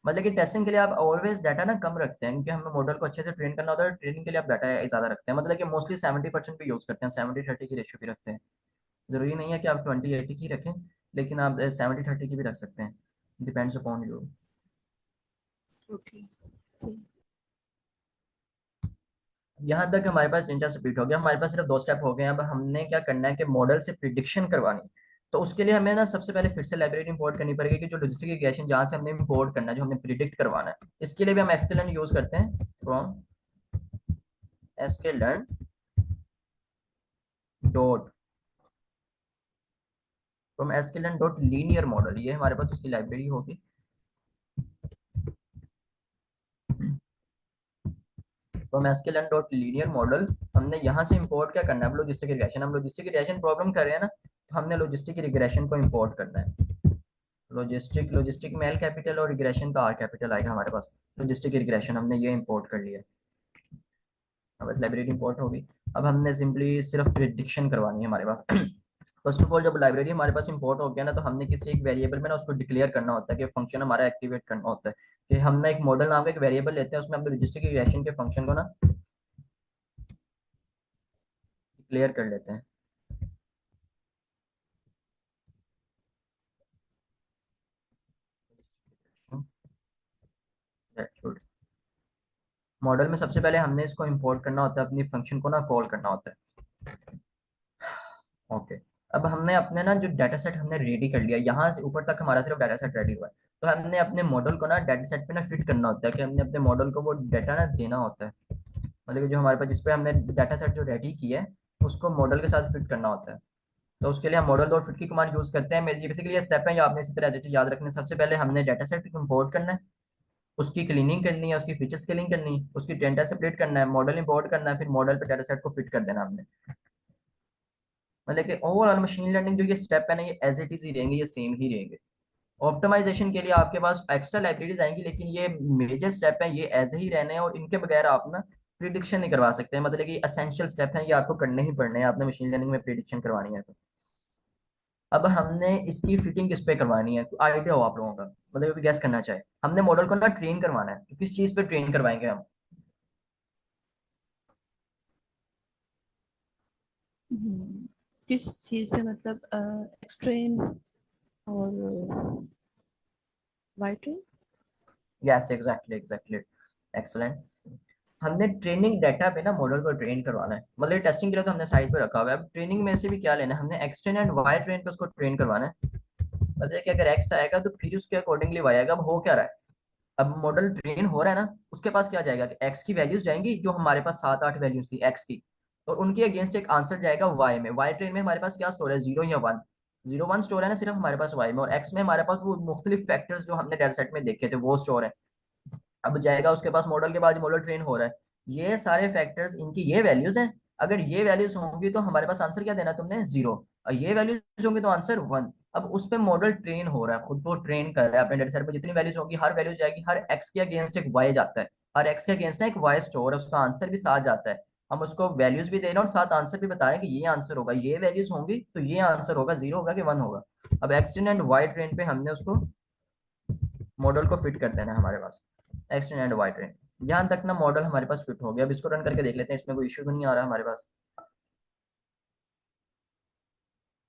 मतलब कि टेस्टिंग के लिए आप ऑलवेज डाटा ना कम रखते हैं, क्योंकि हमें मॉडल को अच्छे से ट्रेन करना होता है, ट्रेनिंग के लिए आप डाटा ज्यादा रखते हैं, मतलब कि मोस्टली 70% भी यूज करते हैं, 70-30 की रेशियो भी रखते हैं। जरूरी नहीं है कि आप 20-80 की रखें, लेकिन आप 70-30 की भी रख सकते हैं, डिपेंड्स अपॉन यू। ओके, सही। यहाँ तक हमारे पास डेटा स्प्लिट हो गया, हमारे पास सिर्फ 2 स्टेप हो गए हैं। अब हमने क्या करना है कि मॉडल से प्रिडिक्शन करवानी, तो उसके लिए हमें ना सबसे पहले फिर से लाइब्रेरी इंपोर्ट करनी पड़ेगी, कि जो लॉजिस्टिक रिग्रेशन जहाँ से हमने इंपोर्ट करना है, जो हमने प्रिडिक्ट करवाना है, इसके लिए भी हम एक्सकेलेंट यूज करते हैं, from sklearn dot from sklearn dot linear model, ये हमारे पास उसकी लाइब्रेरी होगी। From sklearn dot linear model हमने यहाँ से इंपोर्ट क्या करना है, अब लॉजिस्टिक रिग्रेशन, हम लॉजिस्टिक रिग्रेशन प्रॉब्लम कर रहे हैं ना, तो हमने लॉजिस्टिक रिग्रेशन को इंपोर्ट करना है। लॉजिस्टिक लॉजिस्टिक में एल कैपिटल और रिग्रेशन का आर कैपिटल आएगा हमारे पास। लॉजिस्टिक रिग्रेशन हमने ये इंपोर्ट कर लिया, अब बस लाइब्रेरी इंपोर्ट होगी। अब हमने सिंपली सिर्फ प्रिडिक्शन करवानी है हमारे पास। फर्स्ट ऑफ ऑल जब लाइब्रेरी हमारे पास इंपोर्ट हो गया ना, तो हमने किसी एक वेरिएबल में ना उसको डिक्लेयर करना होता है, कि फंक्शन हमारा एक्टिवेट करना होता है, कि हमने एक मॉडल नाम का एक वेरिएबल लेते हैं, उसमें हम लॉजिस्टिक रिग्रेशन के फंक्शन को ना डिक्लेयर कर लेते हैं। मॉडल में सबसे पहले हमने इसको इंपोर्ट करना होता है, अपनी फंक्शन को ना कॉल करना होता है। ओके। अब हमने अपने ना जो डाटा सेट हमने रेडी कर लिया, यहाँ से ऊपर तक हमारा सिर्फ डाटा सेट रेडी हुआ है, तो हमने अपने मॉडल को ना डाटा सेट पे ना फिट करना होता है, कि हमने अपने मॉडल को वो डाटा ना देना होता है, मतलब कि जो हमारे पास जिस पे हमने डाटा सेट जो रेडी किया है उसको मॉडल के साथ फिट करना होता है। तो उसके लिए हम मॉडल डॉट फिट की कमांड यूज करते हैं। बेसिकली ये स्टेप है, ये आपने इसी तरह एज इट इज याद रखने हैं। सबसे पहले हमने डाटा सेट इंपोर्ट करना है, उसकी क्लीनिंग करनी है, उसकी फीचर स्केलिंग करनी है, उसकी डेटा सेपरेट करना है, मॉडल इंपोर्ट करना है, फिर मॉडल पे डाटा सेट को फिट कर देना हमने। मतलब कि ओवरऑल मशीन लर्निंग जो ये स्टेप है ना, ये एज इट इज ही रहेंगे, ये सेम ही रहेंगे। ऑप्टिमाइजेशन के लिए आपके पास एक्स्ट्रा लाइब्रेरीज आएंगी, लेकिन ये मेजर स्टेप है, ये ऐसे ही रहने हैं, और इनके बगैर आप ना प्रिडिक्शन नहीं करवा सकते। मतलब कि असेंशियल स्टेप है, ये आपको करने ही पड़ने हैं, आपने मशीन लर्निंग में प्रिडिक्शन करवानी है तो। अब हमने इसकी फिटिंग किस पे करवानी है, आइडिया हो आप लोगों का, मतलब गैस करना चाहे। हमने मॉडल को ना ट्रेन करवाना है, तो किस चीज पे ट्रेन करवाएंगे हम? किस चीज़ पे, मतलब एक्सट्रेन और Y train? Yes, exactly exactly, excellent. हमने ट्रेनिंग डाटा पे ना मॉडल को ट्रेन करवाना है, मतलब टेस्टिंग के लिए तो हमने साइड पे रखा हुआ है। अब ट्रेनिंग में से भी क्या लेना है, हमने एक्सटेंड एंड वाई ट्रेन पे उसको ट्रेन करवाना है। मतलब कि अगर एक्स आएगा तो फिर उसके अकॉर्डिंगली वाई आएगा। अब हो क्या रहा है, अब मॉडल ट्रेन हो रहा है ना, उसके पास क्या जाएगा कि एक्स की वैल्यूज जाएंगी, जो हमारे पास 7 8 वैल्यूज थी एक्स की, और उनके अगेंस्ट एक आंसर जाएगा वाई में। वाई ट्रेन में हमारे पास क्या स्टोर है, 0 या 1। 0 1 स्टोर है ना सिर्फ हमारे पास वाई में, और एक्स में हमारे पास वो मुख्तलिफ फैक्टर्स जो हमने डेटा सेट में देखे थे वो स्टोर है। अब जाएगा उसके पास मॉडल के बाद, मॉडल ट्रेन हो रहा है, ये सारे फैक्टर्स इनकी ये वैल्यूज हैं। अगर ये वैल्यूज होंगी तो हमारे पास आंसर क्या देना तुमने, 0। और ये वैल्यूज होंगी तो आंसर 1। अब उस पे मॉडल ट्रेन हो रहा है, खुद को ट्रेन कर रहा है अपने डेटा सेट पर। जितनी वैल्यूज होगी, हर वैल्यू जाएगी, हर एक्स के अगेंस्ट एक वाई जाता है, हर एक्स के अगेंस्ट एक वाई स्टोर है, उसका आंसर भी साथ जाता है। हम उसको वैल्यूज भी दे रहे हैं और साथ आंसर भी बताएं कि ये आंसर होगा, ये वैल्यूज होंगी तो ये आंसर होगा, 0 होगा कि 1 होगा। अब एक्सटेंड एंड वाई ट्रेन पे हमने उसको मॉडल को फिट कर देना है हमारे पास, एक्सटेंड एंड वाई ट्रेन। जहां तक ना मॉडल हमारे पास फिट हो गया, अब इसको रन करके देख लेते हैं, इसमें कोई इश्यू तो नहीं आ रहा हमारे पास।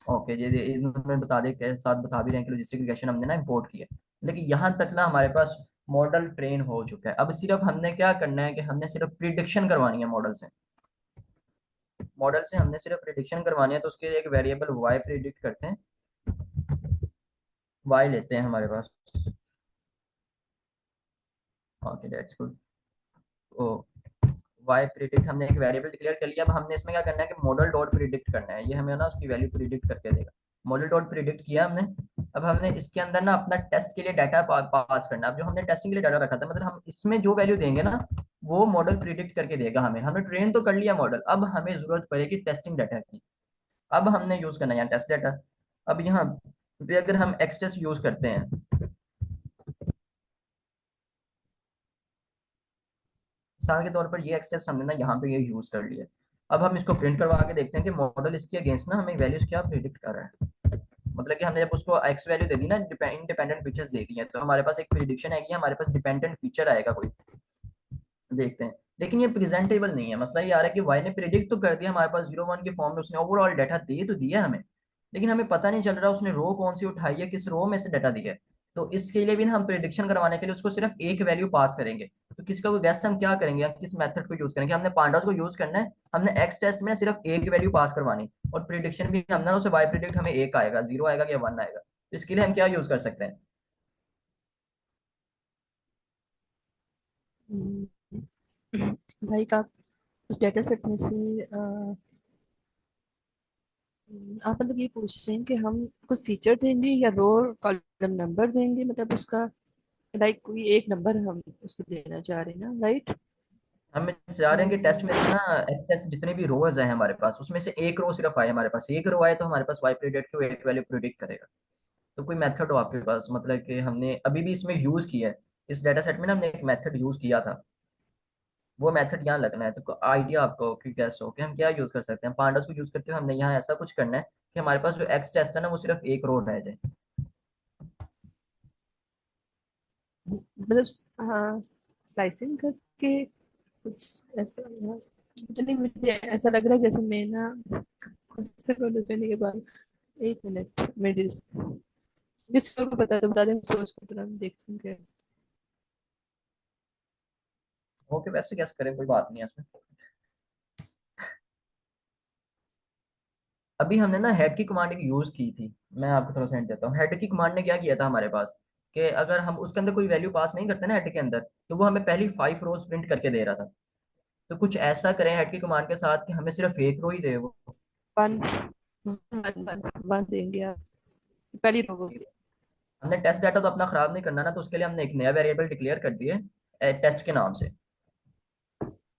ओके जी, इन्होंने बता दे के साथ बता भी रहे हैं कि लॉजिस्टिक रिग्रेशन हमने ना इंपोर्ट किया, लेकिन यहाँ तक ना हमारे पास मॉडल ट्रेन हो चुका है। अब सिर्फ हमने क्या करना है कि हमने सिर्फ प्रिडिक्शन करवानी है मॉडल से। मॉडल से हमने सिर्फ प्रिडिक्शन करवानी है, तो उसके लिए एक वेरिएबल वाई प्रिडिक्ट करते हैं, वाई लेते हैं हमारे पास। Okay that's good. Oh, Y predict हमने एक वेरिएबल डिक्लेयर कर लिया। अब हमने इसमें क्या करना है कि मॉडल डॉट प्रिडिक्ट करना है, ये हमें ना उसकी वैल्यू प्रिडिक्ट करके देगा। मॉडल डॉट प्रिडिक्ट किया हमने। अब हमने इसके अंदर ना अपना टेस्ट के लिए डाटा पास करना है। अब जो हमने टेस्टिंग के लिए डाटा रखा था, मतलब हम इसमें जो वैल्यू देंगे ना, वो मॉडल प्रिडिक्ट करके देगा हमें। हमने ट्रेन तो कर लिया मॉडल, अब हमें जरूरत पड़ेगी टेस्टिंग डाटा की। अब हमने यूज करना है यहाँ टेस्ट डाटा। अब यहाँ पे अगर हम एक्स टेस्ट यूज करते हैं, मिसाल के तौर पर ये एक्स टेस्ट हमने ना यहाँ पे ये यूज कर लिया। अब हम इसको प्रिंट करवा के देखते हैं कि मॉडल इसके अगेंस्ट ना हमें वैल्यूज क्या प्रिडिक्ट कर रहा है। मतलब कि हमने जब उसको एक्स वैल्यू दे दी ना, इंडिपेंडेंट फीचर्स दे दी है, तो हमारे पास एक प्रिडिक्शन आएगी, हमारे पास डिपेंडेंट फीचर आएगा कोई। देखते हैं, लेकिन ये प्रेजेंटेबल नहीं है। मसला ये आ रहा है कि वाई ने प्रिडिक्ट तो कर दिया हमारे पास 0 1 के फॉर्म में, उसने ओवरऑल डाटा दे तो दिया हमें, लेकिन हमें पता नहीं चल रहा उसने रो कौन सी उठाई है, किस रो में से डाटा दिया है। तो इसके लिए भी ना हम प्रिडिक्शन करवाने के लिए उसको सिर्फ एक वैल्यू पास करेंगे। तो किसका कोई गैस हम क्या करेंगे, किस मेथड को यूज करेंगे? हमने पांडास को यूज करना है। हमने एक्स टेस्ट में सिर्फ एक वैल्यू पास करवानी, और प्रिडिक्शन भी हमने ना उसे वाई प्रिडिक्ट, हमें एक आएगा, 0 आएगा या 1 आएगा। तो इसके लिए हम क्या यूज कर सकते हैं? लाइक आप उस डेटा सेट में से आप मतलब ये पूछ रहे हैं कि हम कोई फीचर देंगे या रो कॉलम नंबर देंगे, मतलब उसका लाइक कोई एक नंबर हम उसको देना चाह रहे हैं ना, राइट? हम चाह रहे हैं कि टेस्ट में से ना टेस्ट जितने भी रोज हैं हमारे पास, उसमें से एक रो सिर्फ आए हमारे पास, एक रो आए तो हमारे पास वाई प्रिडिक्ट को एक वैल्यू प्रिडिक्ट करेगा। तो कोई मेथड हो आपके पास, मतलब कि हमने अभी भी इसमें यूज किया है, इस डाटा सेट में ना हमने एक मेथड यूज किया था, वो मेथड यहाँ लगना है। तो आइडिया आपको हो कि कैसे हो कि हम क्या यूज कर सकते हैं? पांडास को यूज करते हुए हमने यहाँ ऐसा कुछ करना है कि हमारे पास जो एक्स टेस्ट है ना, वो सिर्फ एक रो रह जाए। मतलब हाँ, स्लाइसिंग करके कुछ ऐसा ना, पता नहीं, मुझे ऐसा लग रहा है जैसे मैं ना खुद से बोल देने के बाद। एक मिनट, मैं जिस को बता दो, बता दें, सोच को तुरंत देखते हैं क्या। ओके, वैसे कैसे करें, कोई बात नहीं है इसमें। अभी हमने ना हेड की कमांड एक यूज की थी, मैं आपको थोड़ा सा हिंट देता हूँ। हेड की कमांड ने क्या किया था हमारे पास, कि अगर हम उसके अंदर कोई वैल्यू पास नहीं करते ना हेड के अंदर, तो वो हमें पहली 5 रोज प्रिंट करके दे रहा था। तो कुछ ऐसा करें हेड की कमांड के साथ कि हमें सिर्फ एक रो ही दे वो। वन। वन देंगे आप, पहली रो होगी। हमने टेस्ट डाटा तो अपना खराब नहीं करना ना, तो उसके लिए हमने एक नया वेरिएबल डिक्लेयर कर दिए टेस्ट के नाम से।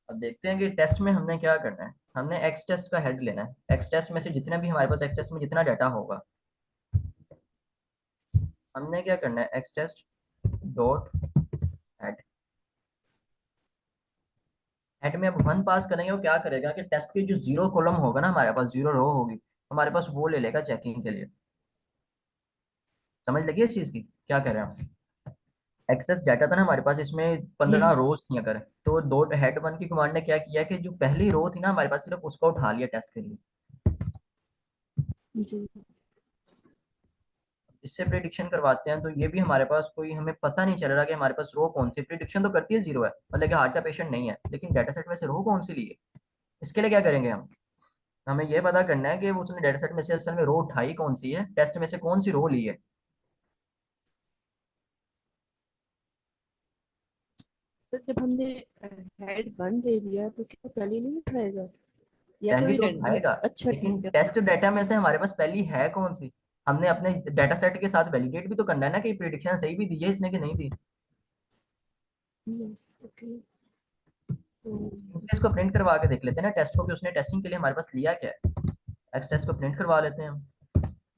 अब देखते हैं कि टेस्ट में हमने क्या करना है। हमने एक्स टेस्ट का हेड लेना है, एक्स टेस्ट में से जितने भी हमारे पास एक्स टेस्ट में जितना डाटा होगा, हमने क्या करना है, X test dot head. Head में अब वन पास करेंगे, वो क्या करेगा कि टेस्ट की जो जीरो कॉलम होगा ना, हमारे पास जीरो रो होगी, हमारे पास वो ले लेगा चेकिंग के लिए। समझ लगी इस चीज की क्या कह रहे हैं हम। एक्सेस डाटा था ना हमारे पास, इसमें 15 हम्म। रोज थी अगर, तो डॉट हेड वन की कमांड ने क्या किया कि जो पहली रो थी ना हमारे पास, सिर्फ उसको उठा लिया टेस्ट के लिए। जी। इससे प्रिडिक्शन करवाते हैं, तो ये भी हमारे पास कोई हमें पता नहीं चल रहा कि हमारे पास रो कौन सी। प्रिडिक्शन तो करती है जीरो है, मतलब कि हार्ट का पेशेंट नहीं है, लेकिन डाटा सेट में से रो कौन सी ली है। इसके लिए क्या करेंगे हम, हमें ये पता करना है कि उसने डाटा सेट में से असल में रो उठाई कौन सी है, टेस्ट में से कौन सी रो ली है। सर जब हमने हेड वन दे दिया तो क्या पहले नहीं उठाएगा, या पहली कोई तो उठाएगा, अच्छा लेकिन ठीक है। टेस्ट डाटा में से हमारे पास पहली है कौन सी। हमने अपने डाटा सेट के साथ वैलिडेट भी तो करना है ना कि प्रिडिक्शन सही भी दी है इसने कि नहीं दी। Yes okay. तो इसको प्रिंट करवा के देख लेते हैं ना टेस्ट को, कि उसने टेस्टिंग के लिए हमारे पास लिया क्या है। एक्स टेस्ट को प्रिंट करवा लेते हैं हम।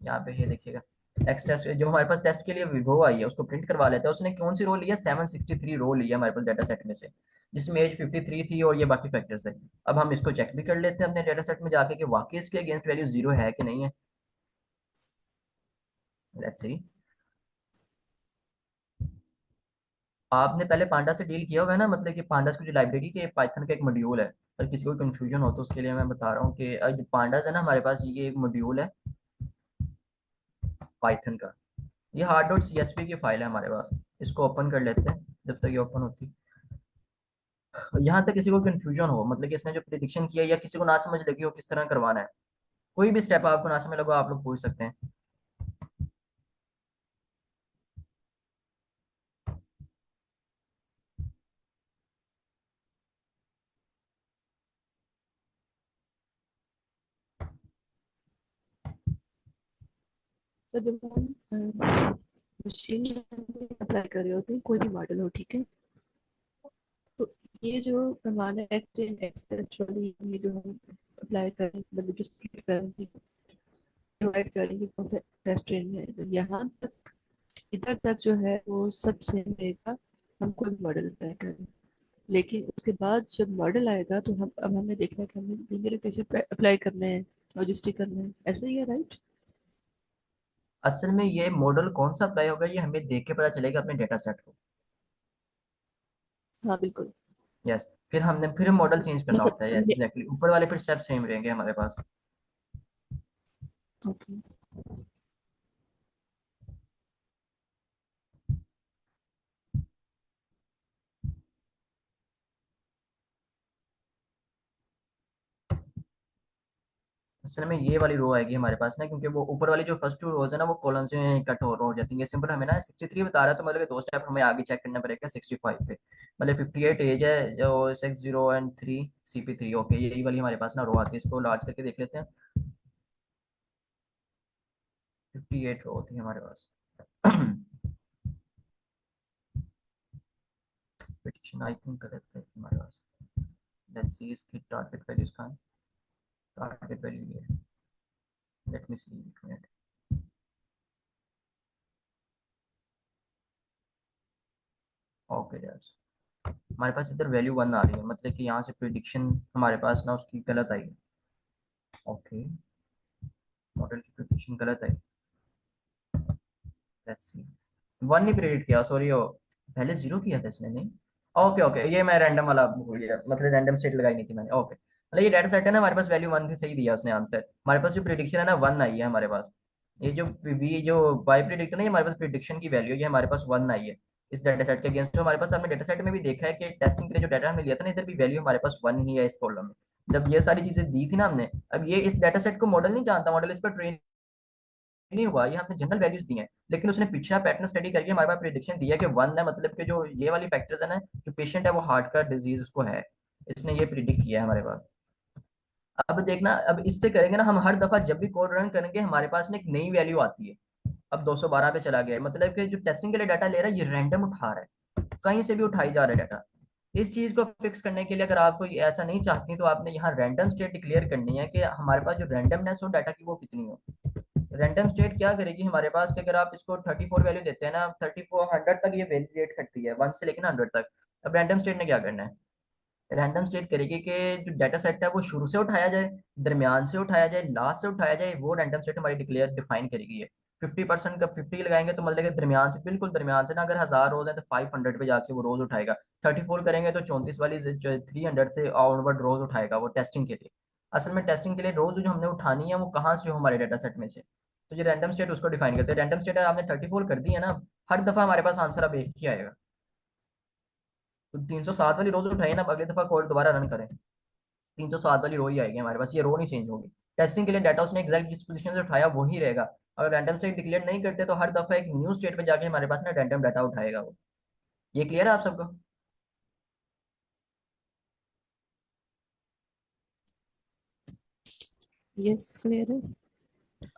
यहाँ पे ये देखिएगा, एक्स टेस्ट जो हमारे पास टेस्ट के लिए विभो आई है, उसको प्रिंट करवा लेते हैं। उसने कौन सी रो लिया, 763 रो लिया हमारे पास डाटा सेट में से, जिसमें एज 53 थी और ये बाकी फैक्टर्स है। अब हम इसको चेक भी कर लेते हैं अपने डाटा सेट में जाके कि वाकई इसके अगेंस्ट वैल्यू जीरो है कि नहीं है। लेट्स सी। आपने पहले पांडा से डील किया हुआ है ना, मतलब कि पांडास की जो लाइब्रेरी के पाइथन का एक मॉड्यूल है। अगर किसी को कंफ्यूजन हो तो उसके लिए मैं बता रहा हूँ कि जो पांडास है ना हमारे पास, ये एक मॉड्यूल है पाइथन का। ये हार्ड डॉट सीएसवी की फाइल है हमारे पास। इसको ओपन कर लेते हैं जब तक ये ओपन होती। यहाँ तक किसी को कंफ्यूजन हो, मतलब कि इसने जो प्रिडिक्शन किया या किसी को ना समझ लगी हो किस तरह करवाना है, कोई भी स्टेप आपको ना समझ लगा आप लोग पूछ सकते हैं। सर जब हम मशीन अप्लाई कर रहे होते हैं कोई भी मॉडल हो, ठीक है, तो ये जो हमारा एक्स टेस्ट वाली ये जो हम अप्लाई करें, मतलब जो split करेंगे, प्रोवाइड करेंगे कौन सा टेस्ट ट्रेन है, तो यहाँ तक इधर तक जो है वो सब सेम रहेगा, हम कोई भी मॉडल अप्लाई करें। लेकिन उसके बाद जब मॉडल आएगा तो हम अब हमें देखना है कि हमें लीनियर इक्वेशन अप्लाई करने हैं, लॉजिस्टिक करना है, ऐसा ही है राइट। असल में ये मॉडल कौन सा अप्लाई होगा ये हमें देख के पता चलेगा अपने डेटा सेट को। हाँ बिल्कुल। यस, फिर हमने फिर मॉडल चेंज करना मतलब होता है। यस एग्जैक्टली, ऊपर वाले फिर स्टेप सेम रहेंगे हमारे पास। ओके। असल में ये वाली रो आएगी हमारे पास ना, क्योंकि वो ऊपर वाली जो फर्स्ट टू रोज है ना वो कॉलम से कट हो जाती है। ये सिंपल हमें ना 63 बता रहा है, तो मतलब कि दो स्टेप हमें आगे चेक करना पड़ेगा 65 पे। मतलब 58 एज है जो 60 एंड 3 CP3। ओके, यही वाली हमारे पास ना रो आती है। इसको लार्ज करके देख लेते हैं। 58 रो होती है हमारे पास। पिटिशन आई थिंक करेक्ट है हमारे पास। लेट्स सी इसकी टारगेट वैल्यूज कहाँ है। टारगेट वैल्यू ये, लेट मी सी एक मिनट। ओके यार, हमारे पास इधर वैल्यू वन आ रही है, मतलब कि यहाँ से प्रिडिक्शन हमारे पास ना उसकी गलत आई है। ओके, मॉडल की प्रिडिक्शन गलत आई। लेट्स सी, वन नहीं प्रिडिक्ट किया, सॉरी, वो पहले जीरो किया था इसने, नहीं। ओके ओके, ये मैं रैंडम वाला भूल गया, मतलब रैंडम स्टेट लगाई नहीं थी मैंने। ओके, मतलब ये डाटा सेट है ना हमारे पास, वैल्यू वन थी, सही दिया उसने आंसर। हमारे पास जो प्रिडिक्शन है ना वन आई है हमारे पास। ये जो वी जो बाई प्रिडिक्टर है, ये हमारे पास प्रिडिक्शन की वैल्यू, ये हमारे पास वन आई है इस डाटा सेट के अगेंस्ट। जो हमारे पास हमने डाटा सेट में भी देखा है कि टेस्टिंग के लिए जो डाटा हमें लिया था ना, इधर भी वैल्यू हमारे पास वन ही है इस कॉलम में। जब ये सारी चीजें दी थी ना हमने, अब ये इस डाटा सेट को मॉडल नहीं जानता, मॉडल इस पर ट्रेन नहीं हुआ, ये हमने जनरल वैल्यूज दी हैं। लेकिन उसने पिछला पैटर्न स्टडी करके हमारे पास प्रिडिक्शन दिया कि वन है, मतलब कि जो ये वाली फैक्टर्स है ना, जो पेशेंट है वो हार्ट का डिजीज उसको है, इसने ये प्रिडिक्ट किया है हमारे पास। अब देखना, अब इससे करेंगे ना हम, हर दफा जब भी कोड रन करेंगे हमारे पास ना एक नई वैल्यू आती है। अब 212 पे चला गया है, मतलब कि जो टेस्टिंग के लिए डाटा ले रहा है ये रैंडम उठा रहा है, कहीं से भी उठाई जा रहा है डाटा। इस चीज को फिक्स करने के लिए अगर आप कोई ऐसा नहीं चाहती तो आपने यहाँ रैंडम स्टेट डिक्लेयर करनी है कि हमारे पास जो रैंडमनेस हो डाटा की वो कितनी हो। रैंडम स्टेट क्या करेगी हमारे पास कि अगर आप इसको 34 वैल्यू देते हैं ना, 34 100 तक ये वेरिएट करती है, 1 से लेकर 100 तक। अब रैंडम स्टेट ने क्या करना है, रैंडम स्टेट करेगी कि जो डाटा सेट है वो शुरू से उठाया जाए, दरमियान से उठाया जाए, लास्ट से उठाया जाए, वो रैंडम स्टेट हमारी डिक्लेयर डिफाइन करेगी है। 50% का 50 लगाएंगे तो मतलब कि दरमियान से, बिल्कुल दरमियान से ना, अगर 1000 रोज है तो 500 पे जाके वो रोज उठाएगा। 34 करेंगे तो 34 वाली 300 से आउटवर्ड रोज उठाएगा वो टेस्टिंग के लिए। असल में टेस्टिंग के लिए रोज जो हमने उठानी है वो कहाँ से हो, हमारे डाटा सेट में से। तो ये रैंडम स्टेट उसको डिफाइन करते हैं। रैंडम स्टेट आपने 34 कर दी है ना, हर दफा हमारे पास आंसर अब एक ही आएगा। तो 307 वाली रोज उठाइए ना, अब अगली दफा कोड दोबारा रन करें, 307 वाली रो ही आएगी हमारे पास, ये रो नहीं चेंज होगी। टेस्टिंग के लिए डाटा उसने एग्जैक्ट जिस पोजीशन से उठाया वही रहेगा। अगर रैंडम स्टेट डिक्लेयर नहीं करते तो हर दफा एक न्यू स्टेट पे जाके हमारे पास ना रैंडम डाटा उठाएगा वो। ये क्लियर है आप सबको? यस, क्लियर है।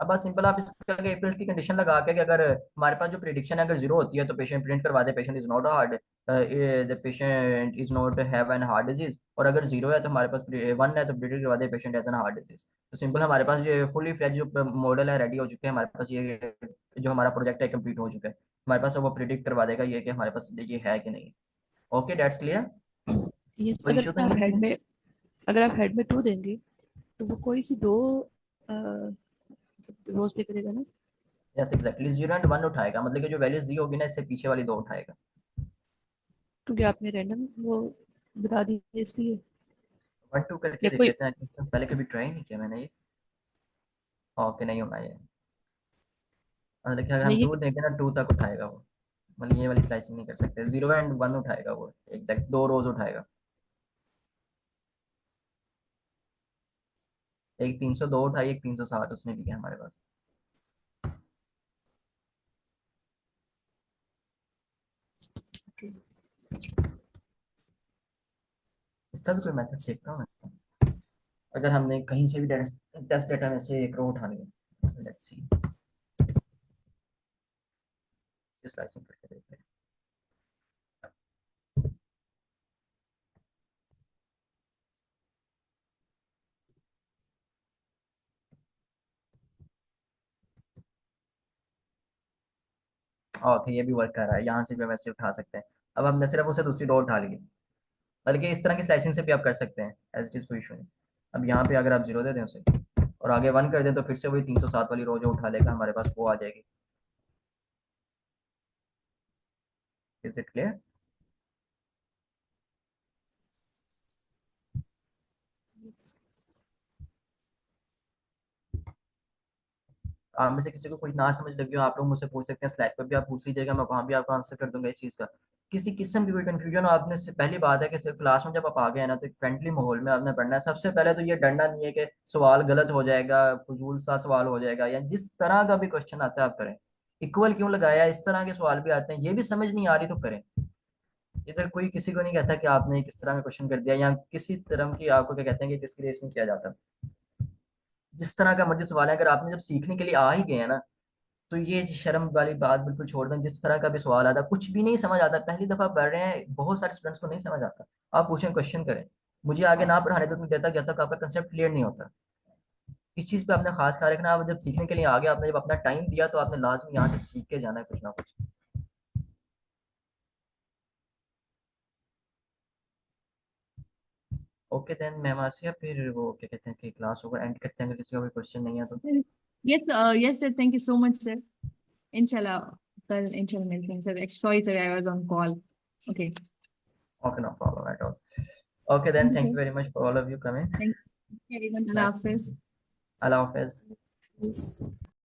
अब बस सिंपल आप इसका इफ एल्स की कंडीशन लगा के कि अगर हमारे पास जो प्रिडिक्शन है अगर जीरो होती है तो पेशेंट प्रिंट करवा दे, patient is not hard, the patient is not have an heart disease. और अगर जीरो है तो हमारे पास 1 है तो प्रिडिक्ट करवा दे patient has an heart disease. तो सिंपल हमारे पास ये फुली फ्लेज जो मॉडल है रेडी हो चुके हैं हमारे पास, ये जो हमारा प्रोजेक्ट है कंप्लीट हो चुका है हमारे पास, वो प्रिडिक्ट करवा देगा ये कि हमारे पास ये है कि नहीं। Okay, that's clear. यस, कोई इशू तो नहीं आप है हेड इसमें? में, अगर आप हेड में 2 देंगे तो वो कोई सी 2 रोज पे करेगा ना। यस एग्जैक्टली, 0 और 1 उठाएगा, मतलब कि जो वैल्यू जी होगी ना इससे पीछे वाली दो उठाएगा। क्योंकि आपने रैंडम वो बता दी है इसलिए। 1 2 करके या देख कोई, लेते हैं, पहले कभी ट्राई नहीं किया मैंने ये। ओके, नहीं होगा ये। मतलब कि अगर मैं हम ये, 2 देंगे ना 2 तक उठाएगा वो। मतलब ये वाली स्लाइसिंग नहीं कर सकते, 0 और 1 उठाएगा वो, एग्जैक्ट 2 रोज उठाएगा। एक 302 उठाई, एक 360 उसने लिया हमारे पास। इसका भी कोई मेथड देखता हूँ मैं, अगर हमने कहीं से भी टेस्ट डेटा में से एक रो उठानी है। लेट्स सी, स्लाइसिंग करके देखते हैं। ओके, ये भी वर्क कर रहा है, यहाँ से भी हम ऐसे उठा सकते हैं। अब हमने सिर्फ उसे दूसरी रो उठा ली, बल्कि इस तरह की स्लाइसिंग से भी आप कर सकते हैं, एज इट इज कोई इशू नहीं। अब यहाँ पे अगर आप 0 दे दें उसे और आगे 1 कर दें तो फिर से वही 307 वाली रो जो उठा लेगा हमारे पास वो आ जाएगी। Is it clear? आप में से किसी को कुछ ना समझ लगी हो आप लोग मुझसे पूछ सकते हैं, स्लैक पर भी आप पूछ लीजिएगा, मैं वहाँ भी आपको आंसर कर दूंगा इस चीज़ का। किसी किस्म की कोई कंफ्यूजन हो आपने से पहली बात है कि सिर्फ क्लास में जब आप आ गए हैं ना तो एक फ्रेंडली माहौल में आपने पढ़ना है। सबसे पहले तो ये डरना नहीं है कि सवाल गलत हो जाएगा, फजूल सा सवाल हो जाएगा, या जिस तरह का भी क्वेश्चन आता है आप करें। इक्वल क्यों लगाया, इस तरह के सवाल भी आते हैं, ये भी समझ नहीं आ रही तो करें। इधर कोई किसी को नहीं कहता कि आपने किस तरह का क्वेश्चन कर दिया, या किसी तरह की आपको क्या कहते हैं कि डिस्क्रिमिनेशन किया जाता है। जिस तरह का मर्जी सवाल है, अगर आपने जब सीखने के लिए आ ही गए हैं ना तो ये शर्म वाली बात बिल्कुल छोड़ दें। जिस तरह का भी सवाल आता, कुछ भी नहीं समझ आता, पहली दफा पढ़ रहे हैं, बहुत सारे स्टूडेंट्स को नहीं समझ आता, आप पूछें, क्वेश्चन करें। मुझे आगे ना पढ़ाने दो तुम, जब तक आपका कंसेप्ट क्लियर नहीं होता। इस चीज पे आपने खास ख्याल रखना। आप जब सीखने के लिए आ गए, आपने जब अपना टाइम दिया तो आपने लाजमी यहाँ से सीख के जाना है कुछ ना कुछ। ओके देन मैम, आज या फिर वो क्या कहते हैं कि क्लास ओवर एंड करते हैं, अगर किसी का कोई क्वेश्चन नहीं है तो। Yes, yes sir, thank you so much sir. इंशाल्लाह कल इंशाल्लाह मिलते हैं sir. Sorry sir, I was on call. Okay, okay, no problem at all. Okay then, thank you thank sir. You very much for all of you coming. Thank you everyone, अल्लाह नाइस, हाफिज। अल्लाह हाफिज। यस।